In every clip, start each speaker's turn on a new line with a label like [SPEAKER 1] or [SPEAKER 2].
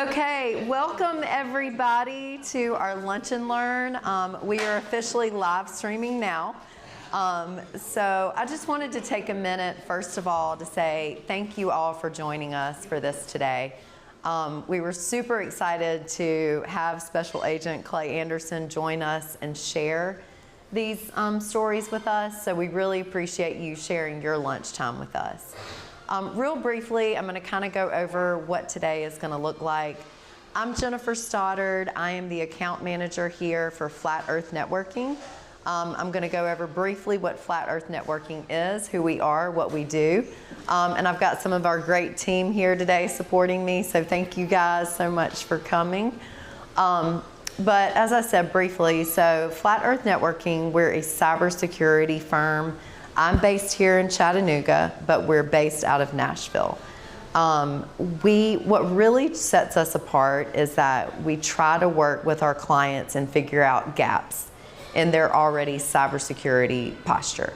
[SPEAKER 1] Okay, welcome everybody to our Lunch and Learn. We are officially live streaming now. So I just wanted to take a minute, first of all, to say thank you all for joining us for this today. We were super excited to have Special Agent Clay Anderson join us and share these stories with us. So we really appreciate you sharing your lunchtime with us. Real briefly, I'm going to kind of go over what today is going to look like. I'm Jennifer Stoddard. I am the account manager here for Flat Earth Networking. I'm going to go over briefly what Flat Earth Networking is, who we are, what we do. And I've got some of our great team here today supporting me, so thank you guys so much for coming. But as I said briefly, so Flat Earth Networking, we're a cybersecurity firm. I'm based here in Chattanooga, but we're based out of Nashville. What really sets us apart is that we try to work with our clients and figure out gaps in their already cybersecurity posture.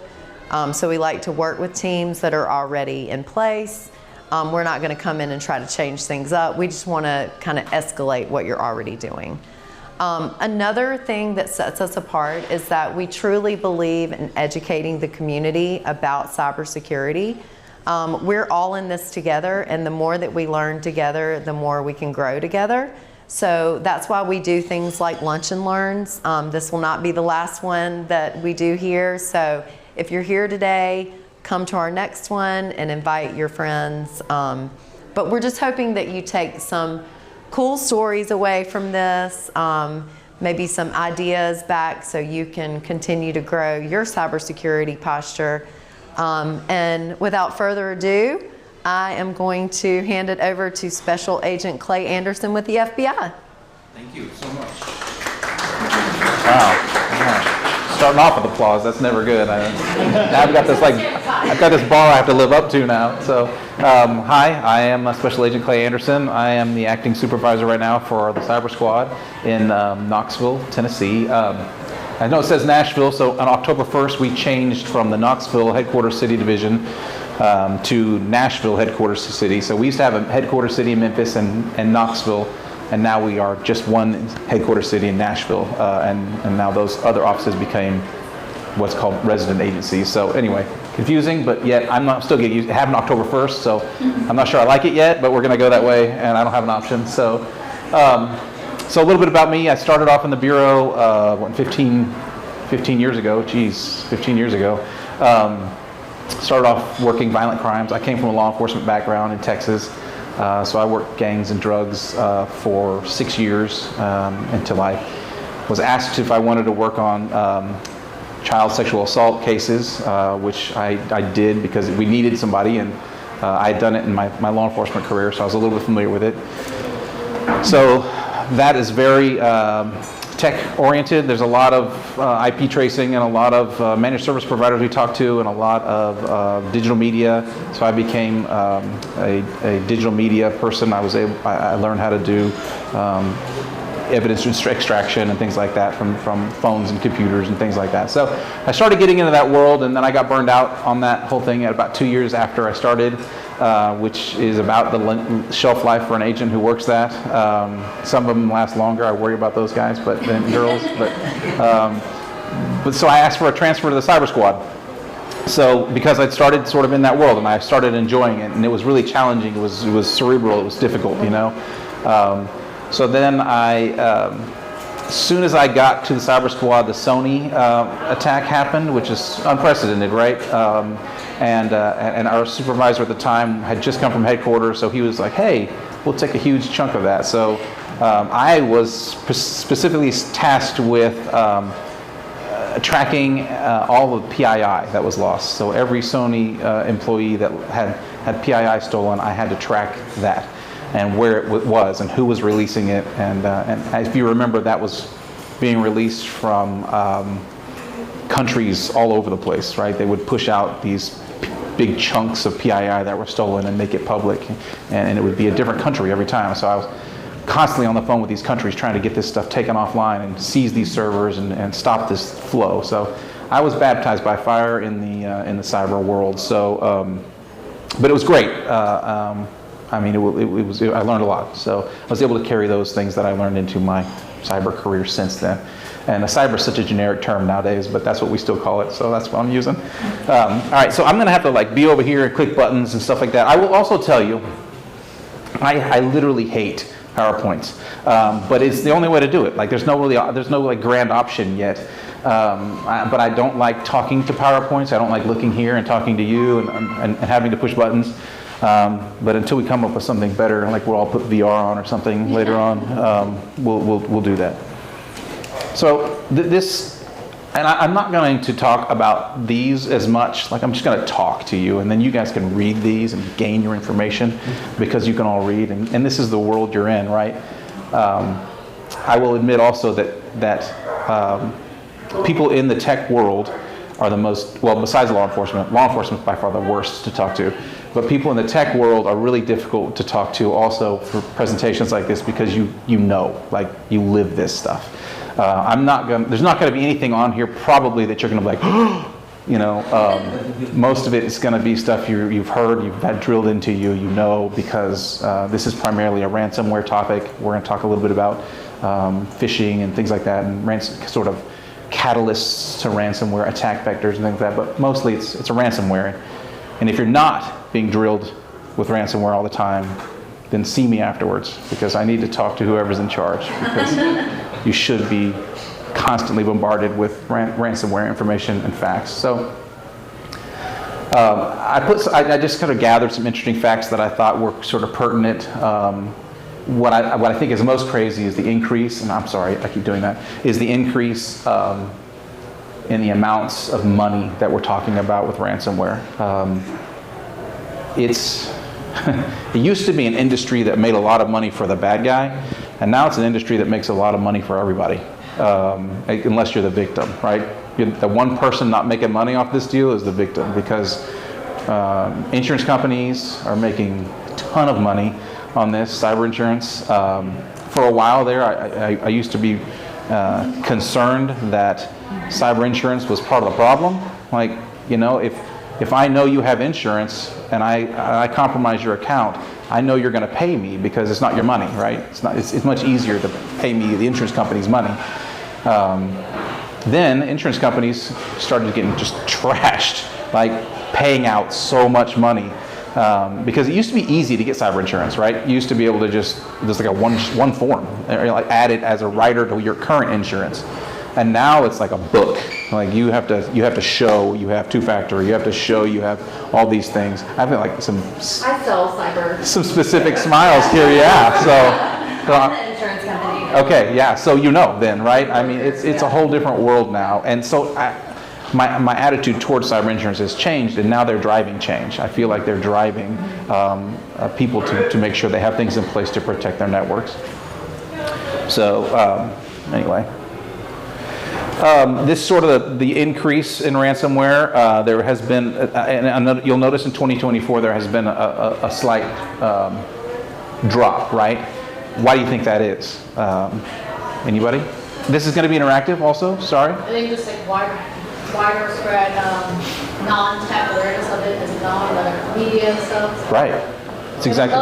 [SPEAKER 1] So we like to work with teams that are already in place. We're not going to come in and try to change things up. We just want to kind of escalate what you're already doing. Another thing that sets us apart is that we truly believe in educating the community about cybersecurity. We're all in this together, and the more that we learn together, the more we can grow together. So that's why we do things like Lunch and Learns. This will not be the last one that we do here. So if you're here today, come to our next one and invite your friends. But we're just hoping that you take some cool stories away from this, maybe some ideas back so you can continue to grow your cybersecurity posture. And without further ado, I am going to hand it over to Special Agent Clay Anderson with the FBI.
[SPEAKER 2] Thank you so much. Wow. Starting off with applause, that's never good. I've got this bar I have to live up to now. So, hi, I am Special Agent Clay Anderson. I am the acting supervisor right now for the Cyber Squad in Knoxville, Tennessee. I know it says Nashville, so on October 1st we changed from the Knoxville headquarters city division to Nashville headquarters city. So we used to have a headquarters city in Memphis and Knoxville, and now we are just one headquarters city in Nashville, and now those other offices became what's called resident agencies. So anyway, confusing, but yet I'm still getting used. It happened October 1st, so I'm not sure I like it yet, but we're going to go that way, and I don't have an option. So, so a little bit about me. I started off in the bureau 15 years ago. Geez, 15 years ago. Started off working violent crimes. I came from a law enforcement background in Texas. So I worked gangs and drugs for 6 years until I was asked if I wanted to work on child sexual assault cases, which I did because we needed somebody, and I had done it in my law enforcement career, so I was a little bit familiar with it. So that is very tech oriented. There's a lot of IP tracing and a lot of managed service providers we talk to, and a lot of digital media. So I became a digital media person. I learned how to do evidence extraction and things like that from phones and computers and things like that. So I started getting into that world, and then I got burned out on that whole thing at about 2 years after I started, which is about the shelf life for an agent who works that. Some of them last longer. I worry about those guys, but then girls. But so I asked for a transfer to the Cyber Squad. So because I'd started sort of in that world, and I started enjoying it, and it was really challenging. It was cerebral. It was difficult, you know. So then as soon as I got to the Cyber Squad, the Sony attack happened, which is unprecedented, right? And our supervisor at the time had just come from headquarters, so he was like, hey, we'll take a huge chunk of that. So I was specifically tasked with tracking all of the PII that was lost. So every Sony employee that had PII stolen, I had to track that, and where it was, and who was releasing it, and if you remember, that was being released from countries all over the place, right? They would push out these big chunks of PII that were stolen and make it public, and it would be a different country every time. So I was constantly on the phone with these countries trying to get this stuff taken offline and seize these servers and stop this flow. So I was baptized by fire in the cyber world. So, but it was great. I mean, I learned a lot. So I was able to carry those things that I learned into my cyber career since then. And cyber is such a generic term nowadays, but that's what we still call it, so that's what I'm using. All right, so I'm gonna have to like be over here and click buttons and stuff like that. I will also tell you, I literally hate PowerPoints, but it's the only way to do it. Like there's no like grand option yet. But I don't like talking to PowerPoints. I don't like looking here and talking to you and having to push buttons. But until we come up with something better, like we'll all put VR on or something later on, we'll do that. So I'm not going to talk about these as much. Like I'm just going to talk to you, and then you guys can read these and gain your information because you can all read, and this is the world you're in, right? I will admit also that people in the tech world are the most, well, besides law enforcement is by far the worst to talk to, but people in the tech world are really difficult to talk to also for presentations like this because you know, like you live this stuff. There's not going to be anything on here probably that you're going to be like, you know, most of it is going to be stuff you've heard, you've had drilled into you, you know, because this is primarily a ransomware topic. We're going to talk a little bit about phishing and things like that, and sort of catalysts to ransomware, attack vectors and things like that, but mostly it's a ransomware. And if you're not being drilled with ransomware all the time, then see me afterwards, because I need to talk to whoever's in charge, because you should be constantly bombarded with ransomware information and facts. So I just kind of gathered some interesting facts that I thought were sort of pertinent. What I think is most crazy is the increase, and I'm sorry, I keep doing that, is the increase in the amounts of money that we're talking about with ransomware. It used to be an industry that made a lot of money for the bad guy, and now it's an industry that makes a lot of money for everybody, unless you're the victim, right? The one person not making money off this deal is the victim, because insurance companies are making a ton of money on this, cyber insurance. For a while there, I used to be concerned that cyber insurance was part of the problem. Like, you know, if I know you have insurance and I compromise your account, I know you're going to pay me because it's not your money, right? It's much easier to pay me the insurance company's money. Then insurance companies started getting just trashed, like paying out so much money. Because it used to be easy to get cyber insurance, right? You used to be able to just, there's like a one form, like add it as a rider to your current insurance. And now it's like a book. Like you have to show you have two-factor, you have to show you have all these things. I feel like I
[SPEAKER 3] sell cyber.
[SPEAKER 2] Some specific smiles here, yeah. So
[SPEAKER 3] I'm an insurance company.
[SPEAKER 2] Okay, yeah. So you know then, right? I mean, it's a whole different world now. And so my attitude towards cyber insurance has changed, and now they're driving change. I feel like they're driving people to make sure they have things in place to protect their networks. So anyway. This sort of the increase in ransomware, there has been, and you'll notice in 2024 there has been a slight drop, right? Why do you think that is? Anybody? This is going to be interactive also, sorry?
[SPEAKER 3] I think just like wider spread non-tech awareness of it as non media and stuff.
[SPEAKER 2] Right. It's exactly.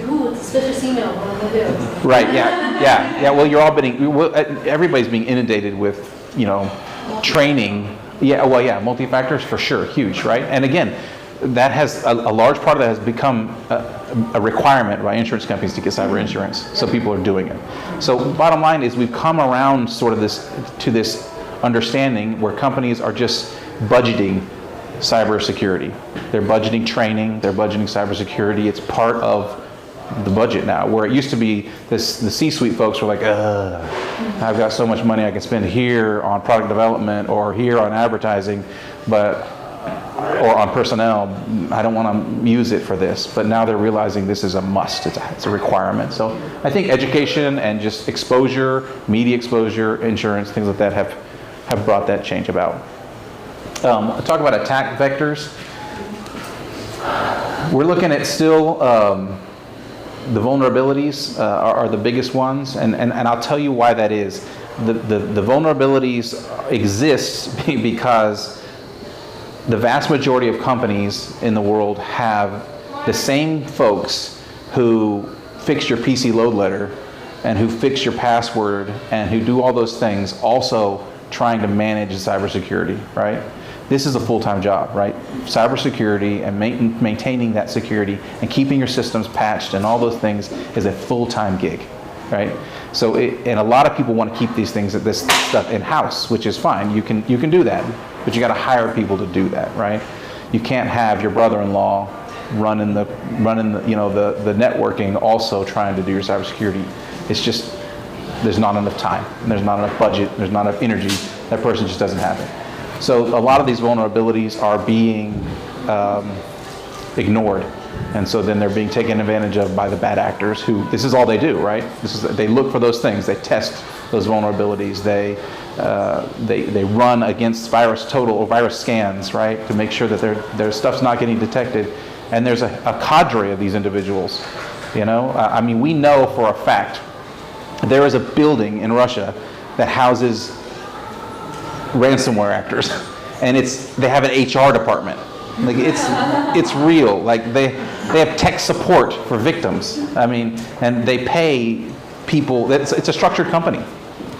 [SPEAKER 3] Ooh, it's a suspicious email. What am I going to do?
[SPEAKER 2] Right. Yeah. Well, you're all everybody's being inundated with, you know, training. Yeah. Well, yeah. Multi-factors for sure, huge, right? And again, that has a large part of that has become a requirement by insurance companies to get cyber insurance. So people are doing it. So bottom line is we've come around sort of this understanding where companies are just budgeting cybersecurity. They're budgeting training, they're budgeting cybersecurity. It's part of the budget now, where it used to be the C-suite folks were like, I've got so much money I can spend here on product development or here on advertising, or on personnel. I don't want to use it for this. But now they're realizing this is a must. It's a requirement. So I think education and just exposure, media exposure, insurance, things like that have brought that change about. Talk about attack vectors. We're looking at still the vulnerabilities are the biggest ones, and I'll tell you why that is. The vulnerabilities exist because the vast majority of companies in the world have the same folks who fix your PC load letter and who fix your password and who do all those things also trying to manage cybersecurity, right? This is a full-time job, right? Cybersecurity and maintaining that security and keeping your systems patched and all those things is a full-time gig, right? So, and a lot of people want to keep these things, this stuff in-house, which is fine. You can do that, but you got to hire people to do that, right? You can't have your brother-in-law running the the networking, also trying to do your cybersecurity. It's just there's not enough time, and there's not enough budget, there's not enough energy. That person just doesn't have it. So a lot of these vulnerabilities are being ignored, and so then they're being taken advantage of by the bad actors who, this is all they do, right? They look for those things, they test those vulnerabilities, they run against virus scans, right, to make sure that their stuff's not getting detected. And there's a cadre of these individuals, you know? I mean, we know for a fact there is a building in Russia that houses ransomware actors, and they have an HR department. Like it's real. Like they have tech support for victims. I mean, and they pay people. It's a structured company,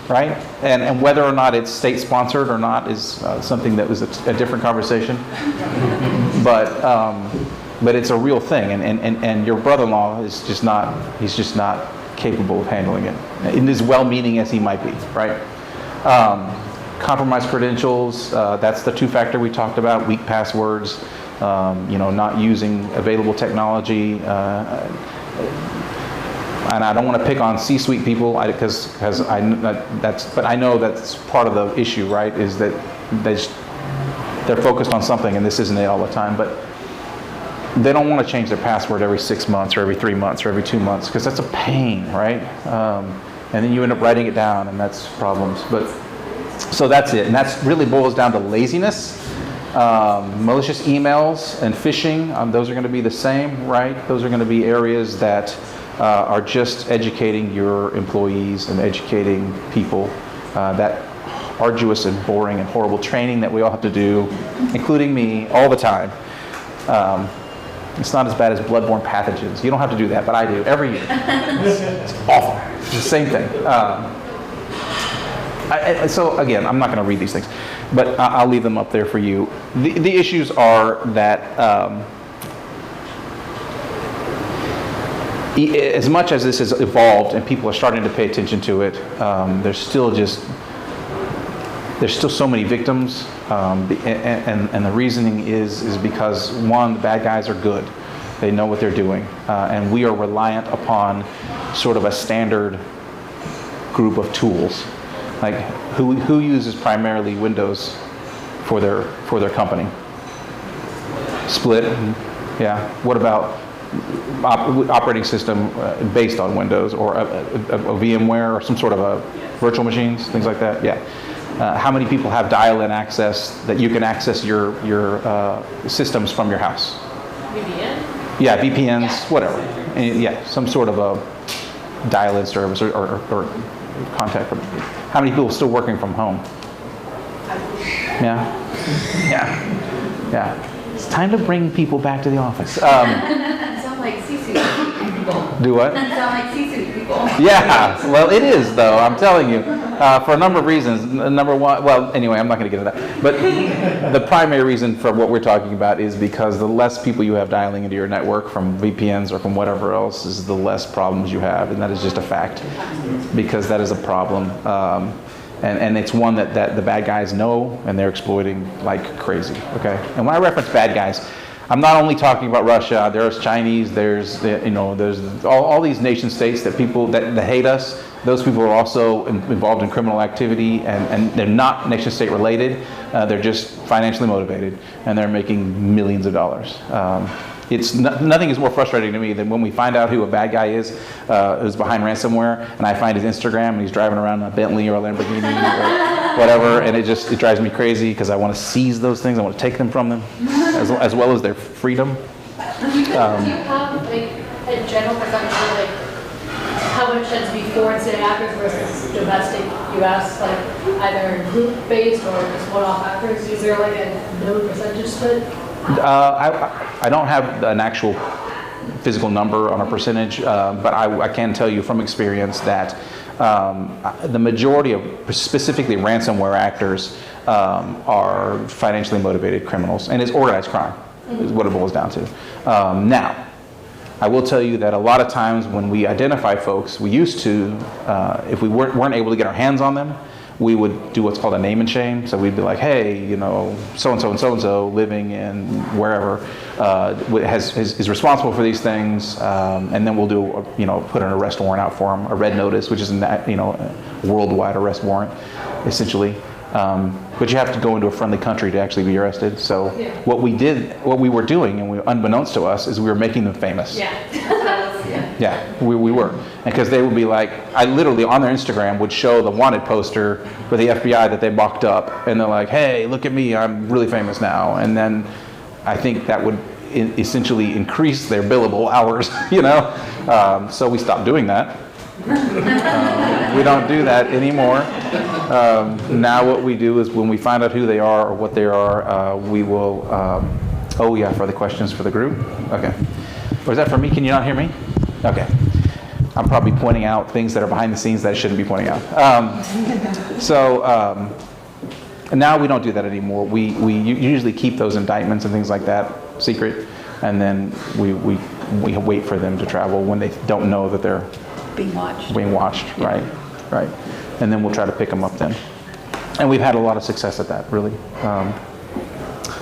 [SPEAKER 2] right? And whether or not it's state sponsored or not is something that was a different conversation. But it's a real thing, and your brother-in-law is just not. He's just not capable of handling it, in as well-meaning as he might be, right? Compromised credentials, that's the two-factor we talked about, weak passwords, not using available technology. And I don't want to pick on C-suite people because but I know that's part of the issue, right? Is that they're focused on something, and this isn't it all the time. But they don't want to change their password every 6 months or every 3 months or every 2 months because that's a pain, right? And then you end up writing it down, and that's problems. But so that's it, and that really boils down to laziness. Malicious emails and phishing, those are going to be the same, right? Those are going to be areas that are just educating your employees and educating people. That arduous and boring and horrible training that we all have to do, including me, all the time. It's not as bad as bloodborne pathogens. You don't have to do that, but I do every year. It's awful. It's the same thing. So again, I'm not going to read these things, but I'll leave them up there for you. The issues are that as much as this has evolved and people are starting to pay attention to it, there's still so many victims, and the reasoning is because, one, the bad guys are good. They know what they're doing, and we are reliant upon sort of a standard group of tools. Like who uses primarily Windows for their company? Split, yeah. What about operating system based on Windows or a VMware or some sort of a virtual machines, things like that? Yeah. How many people have dial-in access that you can access your systems from your house?
[SPEAKER 3] VPN?
[SPEAKER 2] Yeah, VPNs, whatever. And yeah, some sort of a dial-in service or contact. How many people are still working from home? Yeah. It's time to bring people back to the office.
[SPEAKER 3] Sound like C-suite people.
[SPEAKER 2] Do what?
[SPEAKER 3] Sound like C-suite people.
[SPEAKER 2] Yeah, well, it is, though, I'm telling you, for a number of reasons. Number one, well, anyway, I'm not going to get into that. But the primary reason for what we're talking about is because the less people you have dialing into your network from VPNs or from whatever else is the less problems you have, and that is just a fact, because that is a problem. And it's one that the bad guys know, and they're exploiting like crazy, okay? And when I reference bad guys, I'm not only talking about Russia. There's Chinese. There's all these nation states that people that hate us. Those people are also involved in criminal activity, and they're not nation state related. They're just financially motivated, and they're making millions of dollars. Nothing is more frustrating to me than when we find out who a bad guy is, who's behind ransomware, and I find his Instagram, and he's driving around in a Bentley or a Lamborghini or whatever, and it drives me crazy because I want to seize those things. I want to take them from them, as well as their freedom.
[SPEAKER 3] Do you have like a general percentage of like how much tends to be foreign state actors versus domestic U.S. like either group-based or just one-off actors? Is there like a known percentage split?
[SPEAKER 2] I don't have an actual physical number on a percentage, but I can tell you from experience that the majority of specifically ransomware actors are financially motivated criminals, and it's organized crime is what it boils down to. Now, I will tell you that a lot of times when we identify folks, we used to, if we weren't able to get our hands on them, we would do what's called a name and shame. So we'd be like, hey, you know, so-and-so and so-and-so living in wherever is responsible for these things, and then we'll do, you know, put an arrest warrant out for them, a red notice, which is, you know, a worldwide arrest warrant, essentially. But you have to go into a friendly country to actually be arrested. So what we were doing, and unbeknownst to us, is we were making them famous. Yeah, we were. And because they would be like, I literally on their Instagram would show the wanted poster for the FBI that they mocked up, and they're like, hey, look at me, I'm really famous now. And then I think that would essentially increase their billable hours, you know? So we stopped doing that. We don't do that anymore. Now what we do is when we find out who they are or what they are, we will, oh yeah, for the questions for the group? Okay. Or is that for me? Can you not hear me? Okay. I'm probably pointing out things that are behind the scenes that I shouldn't be pointing out. And now we don't do that anymore. We usually keep those indictments and things like that secret, and then we wait for them to travel when they don't know that they're being watched, right. And then we'll try to pick them up then. And we've had a lot of success at that, really.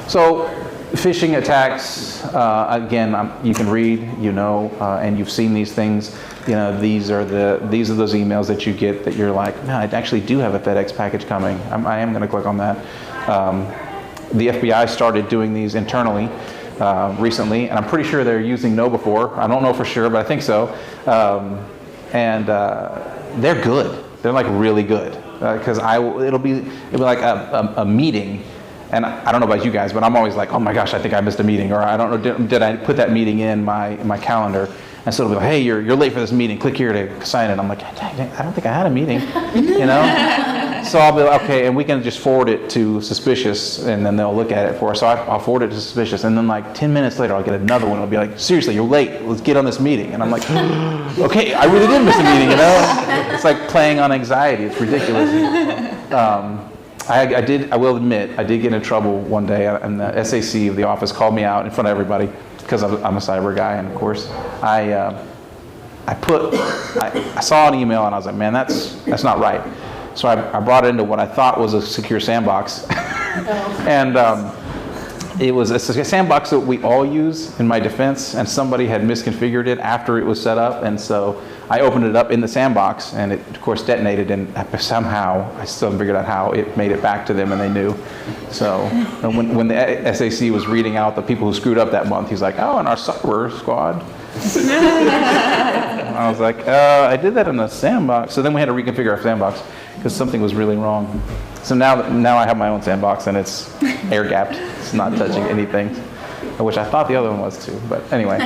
[SPEAKER 2] So phishing attacks, again, you can read, you know, and you've seen these things. You know, these are those emails that you get that you're like, no, I actually do have a FedEx package coming. I am going to click on that. The FBI started doing these internally recently, and I'm pretty sure they're using KnowBe4. I don't know for sure, but I think so. And they're good. They're like really good, because it'll be like a meeting, and I don't know about you guys, but I'm always like, oh my gosh, I think I missed a meeting, or I don't know, did I put that meeting in my calendar? And so it'll be like, hey, you're late for this meeting. Click here to sign it. I'm like, dang, I don't think I had a meeting, you know. So I'll be like, okay, and we can just forward it to suspicious, and then they'll look at it for us. So I'll forward it to suspicious, and then like 10 minutes later, I'll get another one. It'll be like, seriously, you're late. Let's get on this meeting. And I'm like, okay, I really did miss a meeting, you know. It's like playing on anxiety. It's ridiculous. I will admit, I did get in trouble one day, and the SAC of the office called me out in front of everybody because I'm a cyber guy, and of course, I saw an email and I was like, man, that's not right. So I brought it into what I thought was a secure sandbox, and it was a sandbox that we all use in my defense, and somebody had misconfigured it after it was set up, and so I opened it up in the sandbox, and it of course detonated, and somehow, I still haven't figured out how, it made it back to them and they knew. So and when the SAC was reading out the people who screwed up that month, he's like, oh, and our cyber squad. I was like, I did that in the sandbox. So then we had to reconfigure our sandbox because something was really wrong. So now I have my own sandbox, and it's air-gapped. It's not touching anything, which I thought the other one was too. But anyway.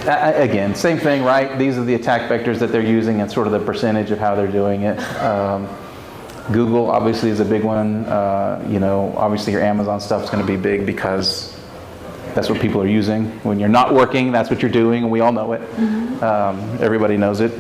[SPEAKER 2] Again, same thing, right? These are the attack vectors that they're using and sort of the percentage of how they're doing it. Google obviously is a big one. You know, obviously your Amazon stuff is going to be big because that's what people are using. When you're not working, that's what you're doing, and we all know it. Everybody knows it.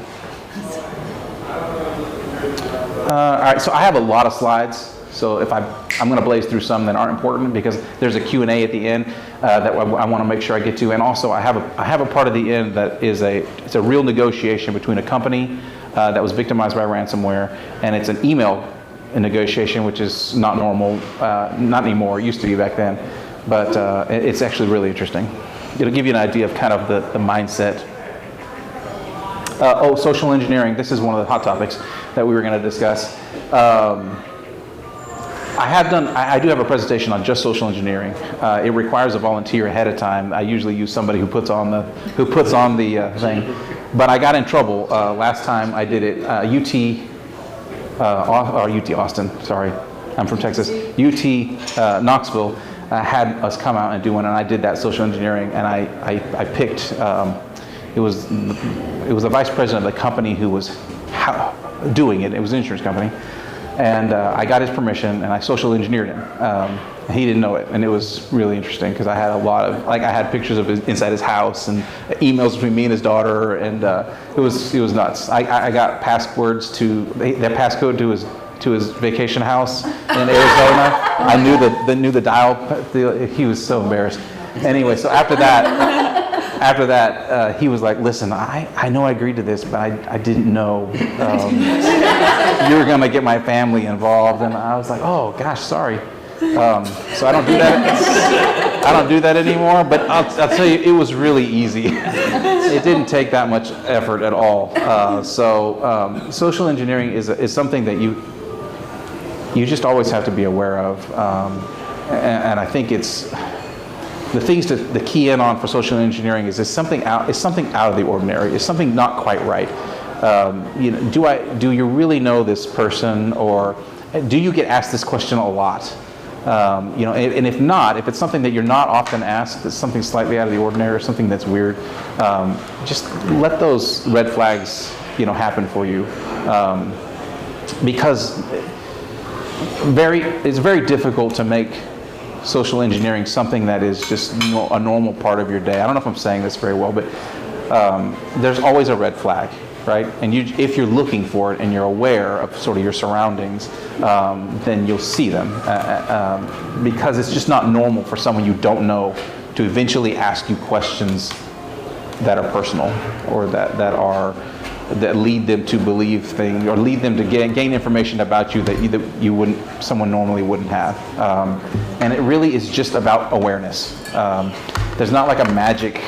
[SPEAKER 2] All right, so I have a lot of slides. So if I'm going to blaze through some that aren't important because there's a Q&A at the end that I want to make sure I get to, and also I have a part of the end that is it's a real negotiation between a company that was victimized by ransomware, and it's an email negotiation, which is not normal, not anymore. It used to be back then, but it's actually really interesting. It'll give you an idea of kind of the mindset. Social engineering. This is one of the hot topics that we were going to discuss. I do have a presentation on just social engineering. It requires a volunteer ahead of time. I usually use somebody who puts on the thing. But I got in trouble last time I did it. UT Austin. Sorry, I'm from Texas. UT Knoxville had us come out and do one, and I did that social engineering, and I picked. It was the vice president of the company who was doing it. It was an insurance company. And I got his permission, and I social engineered him. He didn't know it, and it was really interesting because I had a lot of, like, I had pictures of inside his house and emails between me and his daughter, and it was nuts. I got passwords to their passcode to his vacation house in Arizona. I knew the dial. He was so embarrassed. Anyway, so after that, he was like, "Listen, I know I agreed to this, but I didn't know you were gonna get my family involved." And I was like, "Oh gosh, sorry." So I don't do that. I don't do that anymore. But I'll tell you, it was really easy. It didn't take that much effort at all. Social engineering is something that you just always have to be aware of, and I think it's the things to key in on for social engineering is something out of the ordinary. It's something not quite right. Do you really know this person, or do you get asked this question a lot? And if not, if it's something that you're not often asked, it's something slightly out of the ordinary or something that's weird, just let those red flags, happen for you, because it's very difficult to make social engineering something that is just a normal part of your day. I don't know if I'm saying this very well, but there's always a red flag, right? And if you're looking for it and you're aware of sort of your surroundings, then you'll see them, because it's just not normal for someone you don't know to eventually ask you questions that are personal, or that lead them to believe things, or lead them to gain information about you that someone normally wouldn't have. And it really is just about awareness. There's not like a magic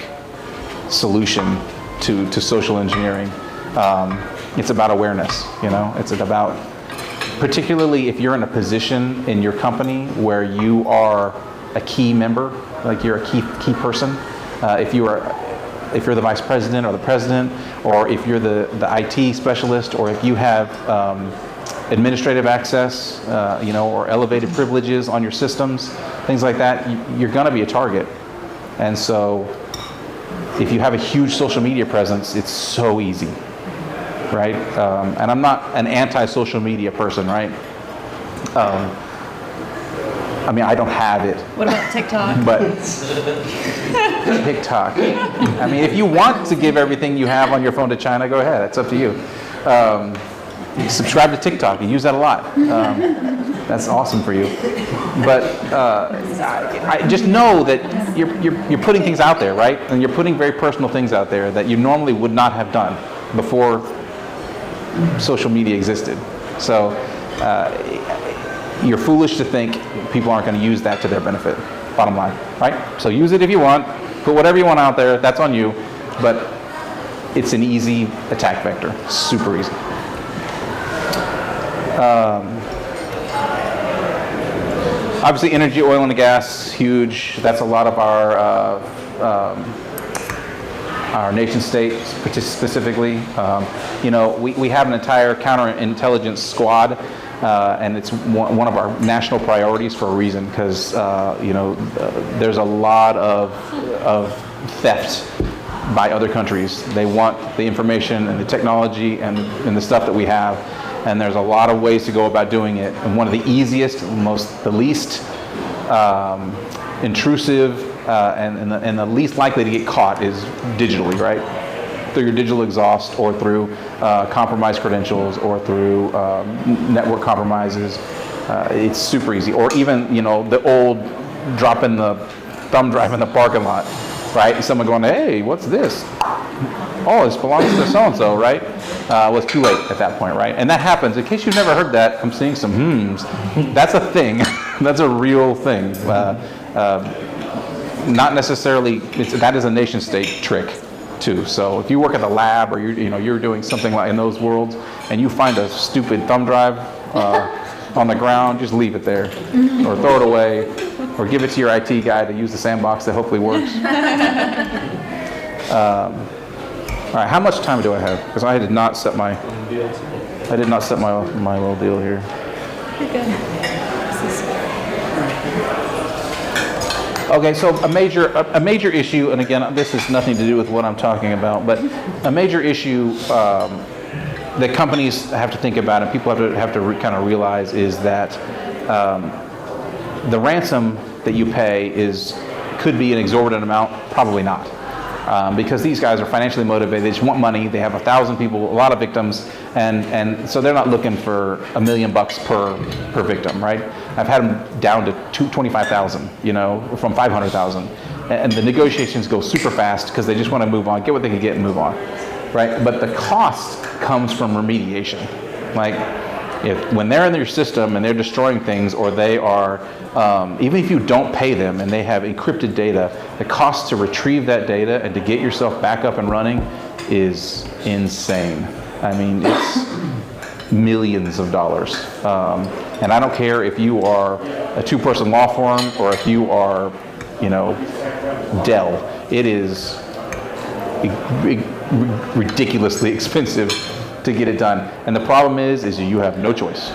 [SPEAKER 2] solution to social engineering. It's about awareness. It's about, particularly if you're in a position in your company where you are a key member, like you're a key person. If you're the vice president or the president, or if you're the IT specialist, or if you have administrative access, or elevated privileges on your systems, things like that, you're going to be a target. And so if you have a huge social media presence, it's so easy, right? And I'm not an anti-social media person, right? I don't have it.
[SPEAKER 4] What about TikTok?
[SPEAKER 2] But TikTok. If you want to give everything you have on your phone to China, go ahead. It's up to you. Subscribe to TikTok. You use that a lot. That's awesome for you. But I just know that you're putting things out there, right? And you're putting very personal things out there that you normally would not have done before social media existed. So you're foolish to think people aren't going to use that to their benefit, bottom line, right? So use it if you want, put whatever you want out there, that's on you, but it's an easy attack vector, super easy. Obviously energy, oil and gas, huge. That's a lot of our nation state specifically. We have an entire counterintelligence squad. And it's one of our national priorities for a reason, because there's a lot of theft by other countries. They want the information and the technology and the stuff that we have, and there's a lot of ways to go about doing it. And one of the easiest, the least intrusive, and the least likely to get caught is digitally, right? Through your digital exhaust, or through compromised credentials, or through network compromises. It's super easy. Or even, the old dropping the thumb drive in the parking lot, right? And someone going, "Hey, what's this? Oh, this belongs to so-and-so," right? Well, it's too late at that point, right? And that happens. In case you've never heard that, I'm seeing some That's a thing. That's a real thing. Not necessarily, that is a nation state trick too. So if you work at the lab, or you're doing something like in those worlds, and you find a stupid thumb drive on the ground, just leave it there, or throw it away, or give it to your IT guy to use the sandbox that hopefully works. All right, how much time do I have? Because I did not set my little deal here.
[SPEAKER 4] You're good.
[SPEAKER 2] Okay, so a major issue, and again, this has nothing to do with what I'm talking about, but a major issue that companies have to think about and people have to kind of realize is that the ransom that you pay could be an exorbitant amount, probably not. Because these guys are financially motivated, they just want money, they have 1,000 people, a lot of victims, and so they're not looking for $1 million per victim, right? I've had them down to 25,000, from 500,000. And the negotiations go super fast because they just want to move on, get what they can get and move on, right? But the cost comes from remediation. Like, when they're in your system and they're destroying things, or they are, even if you don't pay them and they have encrypted data, the cost to retrieve that data and to get yourself back up and running is insane. I mean, it's millions of dollars. And I don't care if you are a two-person law firm or if you are, Dell. It is ridiculously expensive to get it done. And the problem is you have no choice.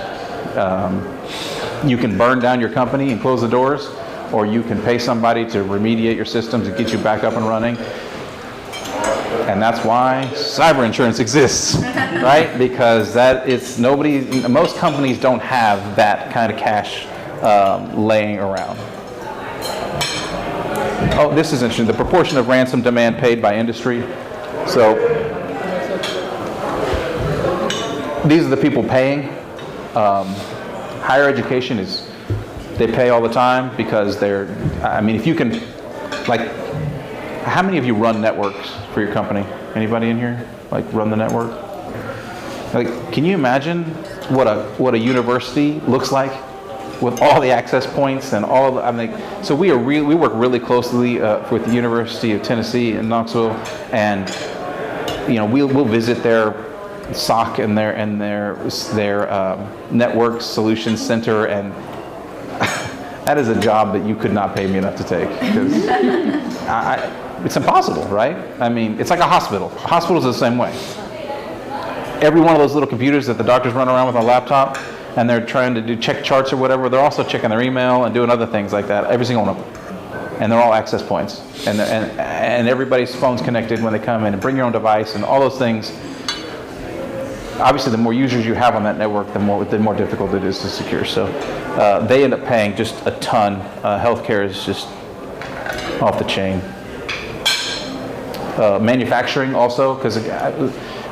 [SPEAKER 2] You can burn down your company and close the doors, or you can pay somebody to remediate your systems and get you back up and running. And that's why cyber insurance exists, right? Because most companies don't have that kind of cash laying around. Oh, this is interesting. The proportion of ransom demand paid by industry. So these are the people paying. Higher education they pay all the time because if you can, how many of you run networks for your company? Anybody in here, run the network? Can you imagine what a university looks like with all the access points and all so we work really closely with the University of Tennessee in Knoxville, and we'll visit their SOC and their network solutions center, and that is a job that you could not pay me enough to take, because it's impossible, right? I mean, it's like a hospital. Hospitals are the same way. Every one of those little computers that the doctors run around with on a laptop, and they're trying to check charts or whatever, they're also checking their email and doing other things like that, every single one of them. And they're all access points. And everybody's phone's connected when they come in, and bring your own device and all those things. Obviously, the more users you have on that network, the more difficult it is to secure. So they end up paying just a ton. Healthcare is just off the chain. Manufacturing also, because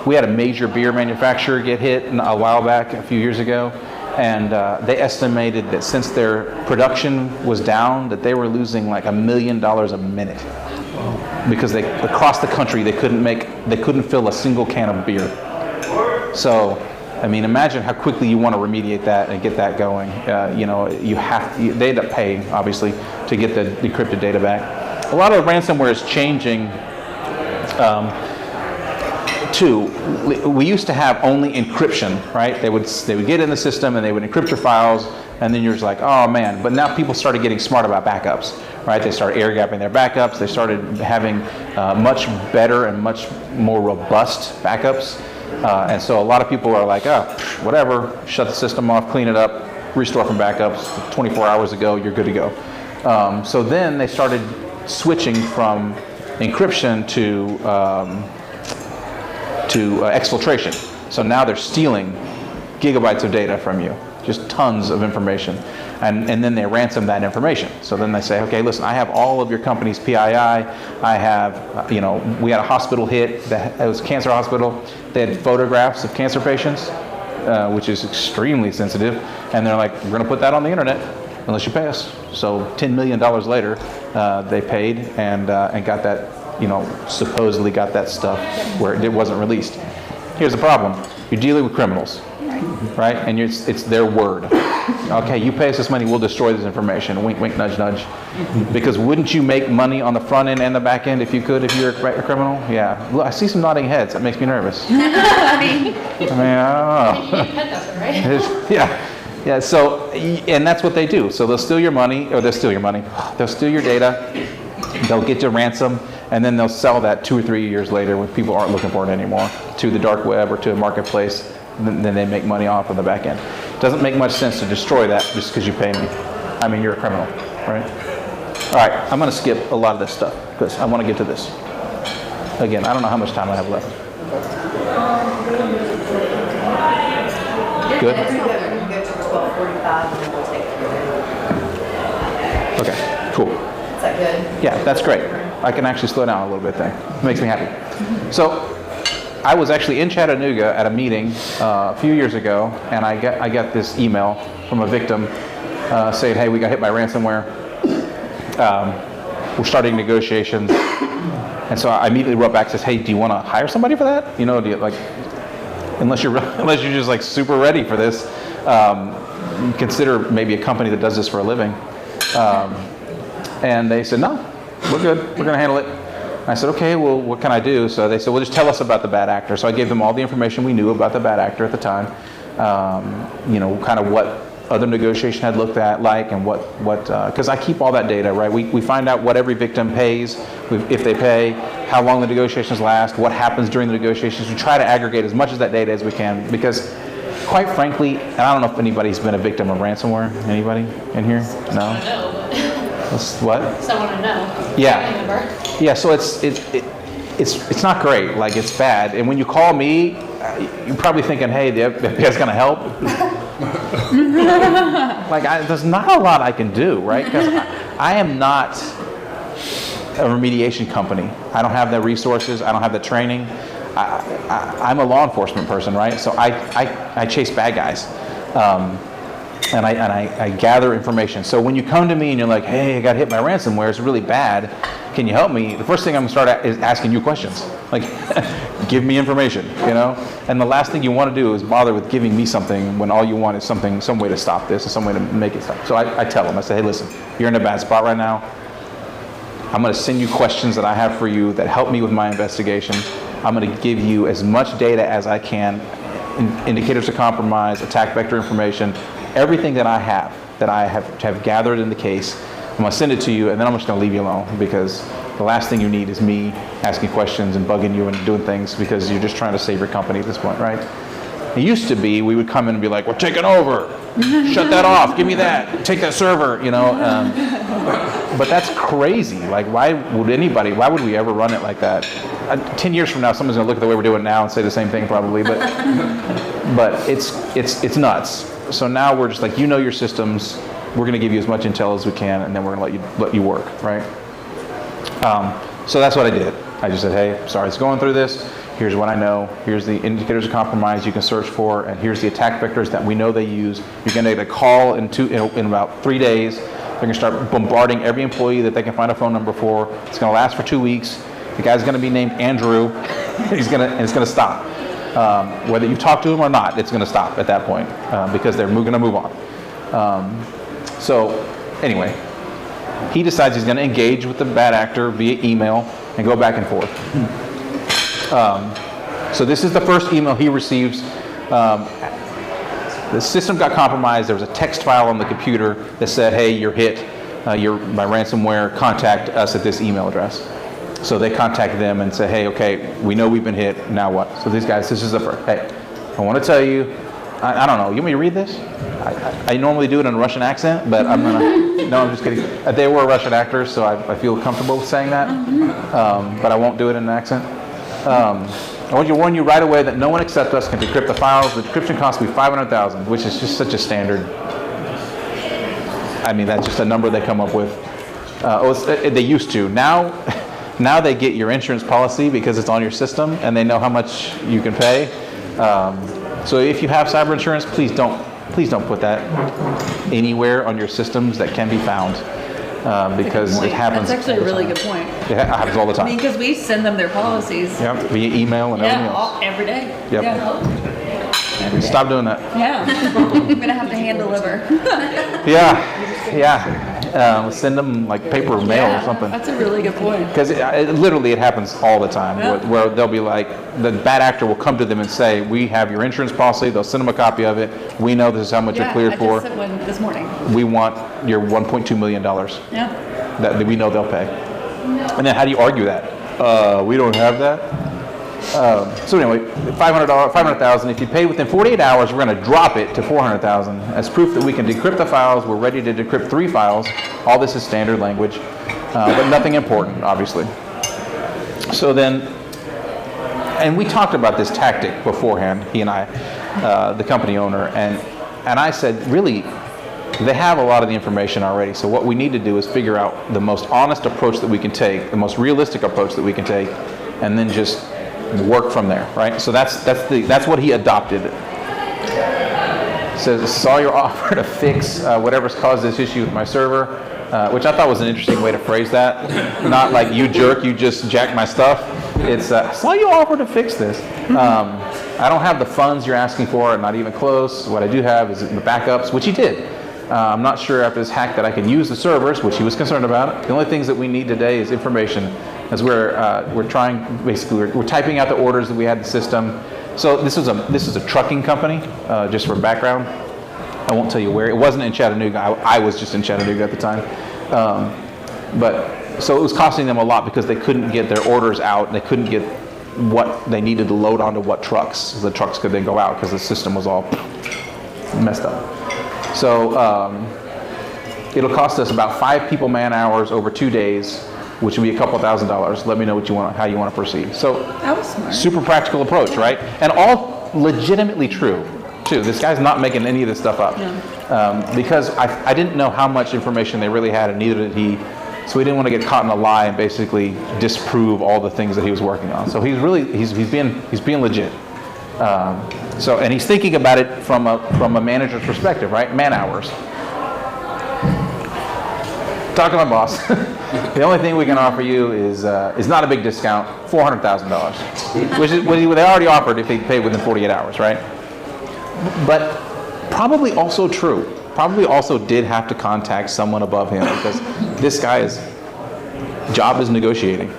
[SPEAKER 2] we had a major beer manufacturer get hit a while back, a few years ago, and they estimated that since their production was down, that they were losing $1 million a minute, because across the country they couldn't fill a single can of beer. So, imagine how quickly you want to remediate that and get that going. They end up paying, obviously, to get the encrypted data back. A lot of ransomware is changing. We used to have only encryption, right? They would get in the system and they would encrypt your files, and then you're just like, oh man. But now people started getting smart about backups, right? They started air gapping their backups. They started having much better and much more robust backups. And so a lot of people are like, oh, whatever, shut the system off, clean it up, restore from backups. 24 hours ago, you're good to go. So then they started switching from encryption to exfiltration. So now they're stealing gigabytes of data from you, just tons of information. And then they ransom that information. So then they say, okay, listen, I have all of your company's PII. I have, we had a hospital hit. It was a cancer hospital. They had photographs of cancer patients, which is extremely sensitive. And they're like, we're going to put that on the internet unless you pay us. So $10 million later, they paid and got that, supposedly got that stuff where it wasn't released. Here's the problem. You're dealing with criminals, right? And it's their word. Okay, you pay us this money, we'll destroy this information. Wink, wink, nudge, nudge. Because wouldn't you make money on the front end and the back end if you could, if you're a criminal? Yeah. Look, I see some nodding heads. That makes me nervous. I don't know. Yeah. Yeah, so, and that's what they do. So they'll steal your money, they'll steal your data, they'll get your ransom, and then they'll sell that 2 or 3 years later when people aren't looking for it anymore to the dark web or to a marketplace. Then they make money off on the back end. It doesn't make much sense to destroy that just because you pay me. You're a criminal, right? All right, I'm going to skip a lot of this stuff because I want to get to this. Again, I don't know how much time I have left. Good?
[SPEAKER 1] It's good. We can go to 12:45 and then we'll take care of it.
[SPEAKER 2] Okay, cool.
[SPEAKER 1] Is that good?
[SPEAKER 2] Yeah, that's great. I can actually slow down a little bit then. It makes me happy. So I was actually in Chattanooga at a meeting a few years ago, and I got this email from a victim saying, hey, we got hit by ransomware. We're starting negotiations. And so I immediately wrote back and says, hey, do you want to hire somebody for that? You know, do you, like, unless you're just like super ready for this, consider maybe a company that does this for a living. And they said, no, we're good. We're going to handle it. And I said, okay, well, what can I do? So they said, well, just tell us about the bad actor. So I gave them all the information we knew about the bad actor at the time. You know, kind of what other negotiation had looked at like, and what because I keep all that data, right? We find out what every victim pays, if they pay, how long the negotiations last, what happens during the negotiations. We try to aggregate as much of that data as we can, because quite frankly, and I don't know if anybody's been a victim of ransomware. Anybody in here? No? What?
[SPEAKER 3] Someone to know.
[SPEAKER 2] Yeah.
[SPEAKER 3] Family member.
[SPEAKER 2] Yeah, so it's not great. Like, it's bad. And when you call me, you're probably thinking, hey, the FBI's going to help. Like, there's not a lot I can do, right? Because I am not a remediation company. I don't have the resources. I don't have the training. I'm a law enforcement person, right? So I chase bad guys. And I gather information. So when you come to me and you're like, hey, I got hit by ransomware, it's really bad, can you help me? The first thing I'm going to start is asking you questions. Like, give me information, you know? And the last thing you want to do is bother with giving me something when all you want is some way to stop this, or some way to make it stop. So I tell them, I say, hey, listen, you're in a bad spot right now. I'm going to send you questions that I have for you that help me with my investigation. I'm going to give you as much data as I can, indicators of compromise, attack vector information, everything that I have gathered in the case. I'm going to send it to you, and then I'm just going to leave you alone, because the last thing you need is me asking questions and bugging you and doing things because you're just trying to save your company at this point, right? It used to be we would come in and be like, we're taking over. Shut that off. Give me that. Take that server, you know. But that's crazy. Like, why would we ever run it like that? 10 years from now, someone's going to look at the way we're doing it now and say the same thing probably, but it's nuts. So now we're just like, you know your systems. We're going to give you as much intel as we can, and then we're going to let you work, right? So that's what I did. I just said, hey, sorry, it's going through this. Here's what I know. Here's the indicators of compromise you can search for, and here's the attack vectors that we know they use. You're going to get a call in about 3 days. They're going to start bombarding every employee that they can find a phone number for. It's going to last for 2 weeks. The guy's going to be named Andrew. And it's going to stop. Whether you talk to him or not, it's going to stop at that point because they're going to move on. So anyway, he decides he's going to engage with the bad actor via email and go back and forth. So this is the first email he receives. The system got compromised. There was a text file on the computer that said, hey, you're hit by ransomware. Contact us at this email address. So they contact them and say, hey, okay, we know we've been hit. Now what? So these guys, this is the first. Hey, I want to tell you, I don't know. You want me to read this? I normally do it in a Russian accent, but I'm going to, no, I'm just kidding. They were Russian actors, so I feel comfortable with saying that, but I won't do it in an accent. I want to warn you right away that no one except us can decrypt the files. The decryption cost me $500,000, which is just such a standard. I mean, that's just a number they come up with. They used to. Now they get your insurance policy because it's on your system, and they know how much you can pay. So if you have cyber insurance, please don't put that anywhere on your systems that can be found. Because it happens.
[SPEAKER 4] That's actually a really good point.
[SPEAKER 2] It happens all the time.
[SPEAKER 4] I mean, because we send them their policies.
[SPEAKER 2] Yep, via email and everything else.
[SPEAKER 4] Every day.
[SPEAKER 2] Yep.
[SPEAKER 4] Yeah. Every day.
[SPEAKER 2] Stop doing that.
[SPEAKER 4] Yeah. I'm going to have to hand deliver.
[SPEAKER 2] Yeah. Send them like paper mail or something.
[SPEAKER 4] That's a really good point.
[SPEAKER 2] Because literally it happens all the time, where they'll be like, the bad actor will come to them and say, we have your insurance policy. They'll send them a copy of it. We know this is how much you're cleared for.
[SPEAKER 4] I just sent one this morning.
[SPEAKER 2] We want your $1.2 million.
[SPEAKER 4] Yeah.
[SPEAKER 2] That we know they'll pay. And then how do you argue that? We don't have that. So anyway, $500,000. If you pay within 48 hours, we're going to drop it to $400,000 as proof that we can decrypt the files. We're ready to decrypt 3 files. All this is standard language, but nothing important, obviously. So then, and we talked about this tactic beforehand, he and I. the company owner, and I said, really, they have a lot of the information already. So what we need to do is figure out the most honest approach that we can take, the most realistic approach that we can take, and then just work from there, right? So that's what he adopted. Says, saw your offer to fix whatever's caused this issue with my server, which I thought was an interesting way to phrase that. Not like, you jerk, you just jacked my stuff. It's, saw your offer to fix this. I don't have the funds you're asking for, not even close. What I do have is the backups, which he did. I'm not sure after this hack that I can use the servers, which he was concerned about. The only things that we need today is information, as we're trying, basically, we're typing out the orders that we had in the system. So this is a trucking company, just for background. I won't tell you where. It wasn't in Chattanooga. I was just in Chattanooga at the time. But so it was costing them a lot because they couldn't get their orders out, and they couldn't get what they needed to load onto what trucks. So the trucks could then go out because the system was all messed up. So it'll cost us about 5 people man hours over 2 days, which would be a couple $1,000s. Let me know how you want to proceed. So
[SPEAKER 4] That was smart.
[SPEAKER 2] super practical approach, right? And all legitimately true, too. This guy's not making any of this stuff up.
[SPEAKER 4] No.
[SPEAKER 2] Because I didn't know how much information they really had, and neither did he. So we didn't want to get caught in a lie and basically disprove all the things that he was working on. So he's being legit. And he's thinking about it from a manager's perspective, right? Man hours. Talk to my boss. The only thing we can offer you is not a big discount, $400,000, which is what they already offered if they paid within 48 hours, right? But probably also true. Probably also did have to contact someone above him because this guy's job is negotiating.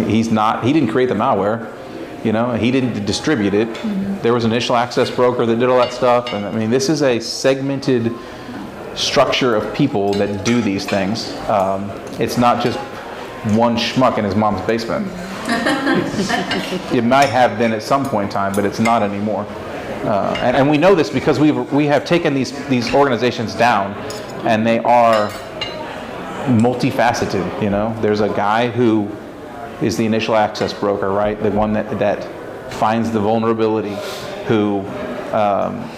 [SPEAKER 2] He didn't create the malware. He didn't distribute it. Mm-hmm. There was an initial access broker that did all that stuff. And I mean, this is a segmented structure of people that do these things. It's not just one schmuck in his mom's basement. It might have been at some point in time, but it's not anymore. And we know this because we have taken these organizations down, and they are multifaceted. There's a guy who is the initial access broker, right? The one that finds the vulnerability, who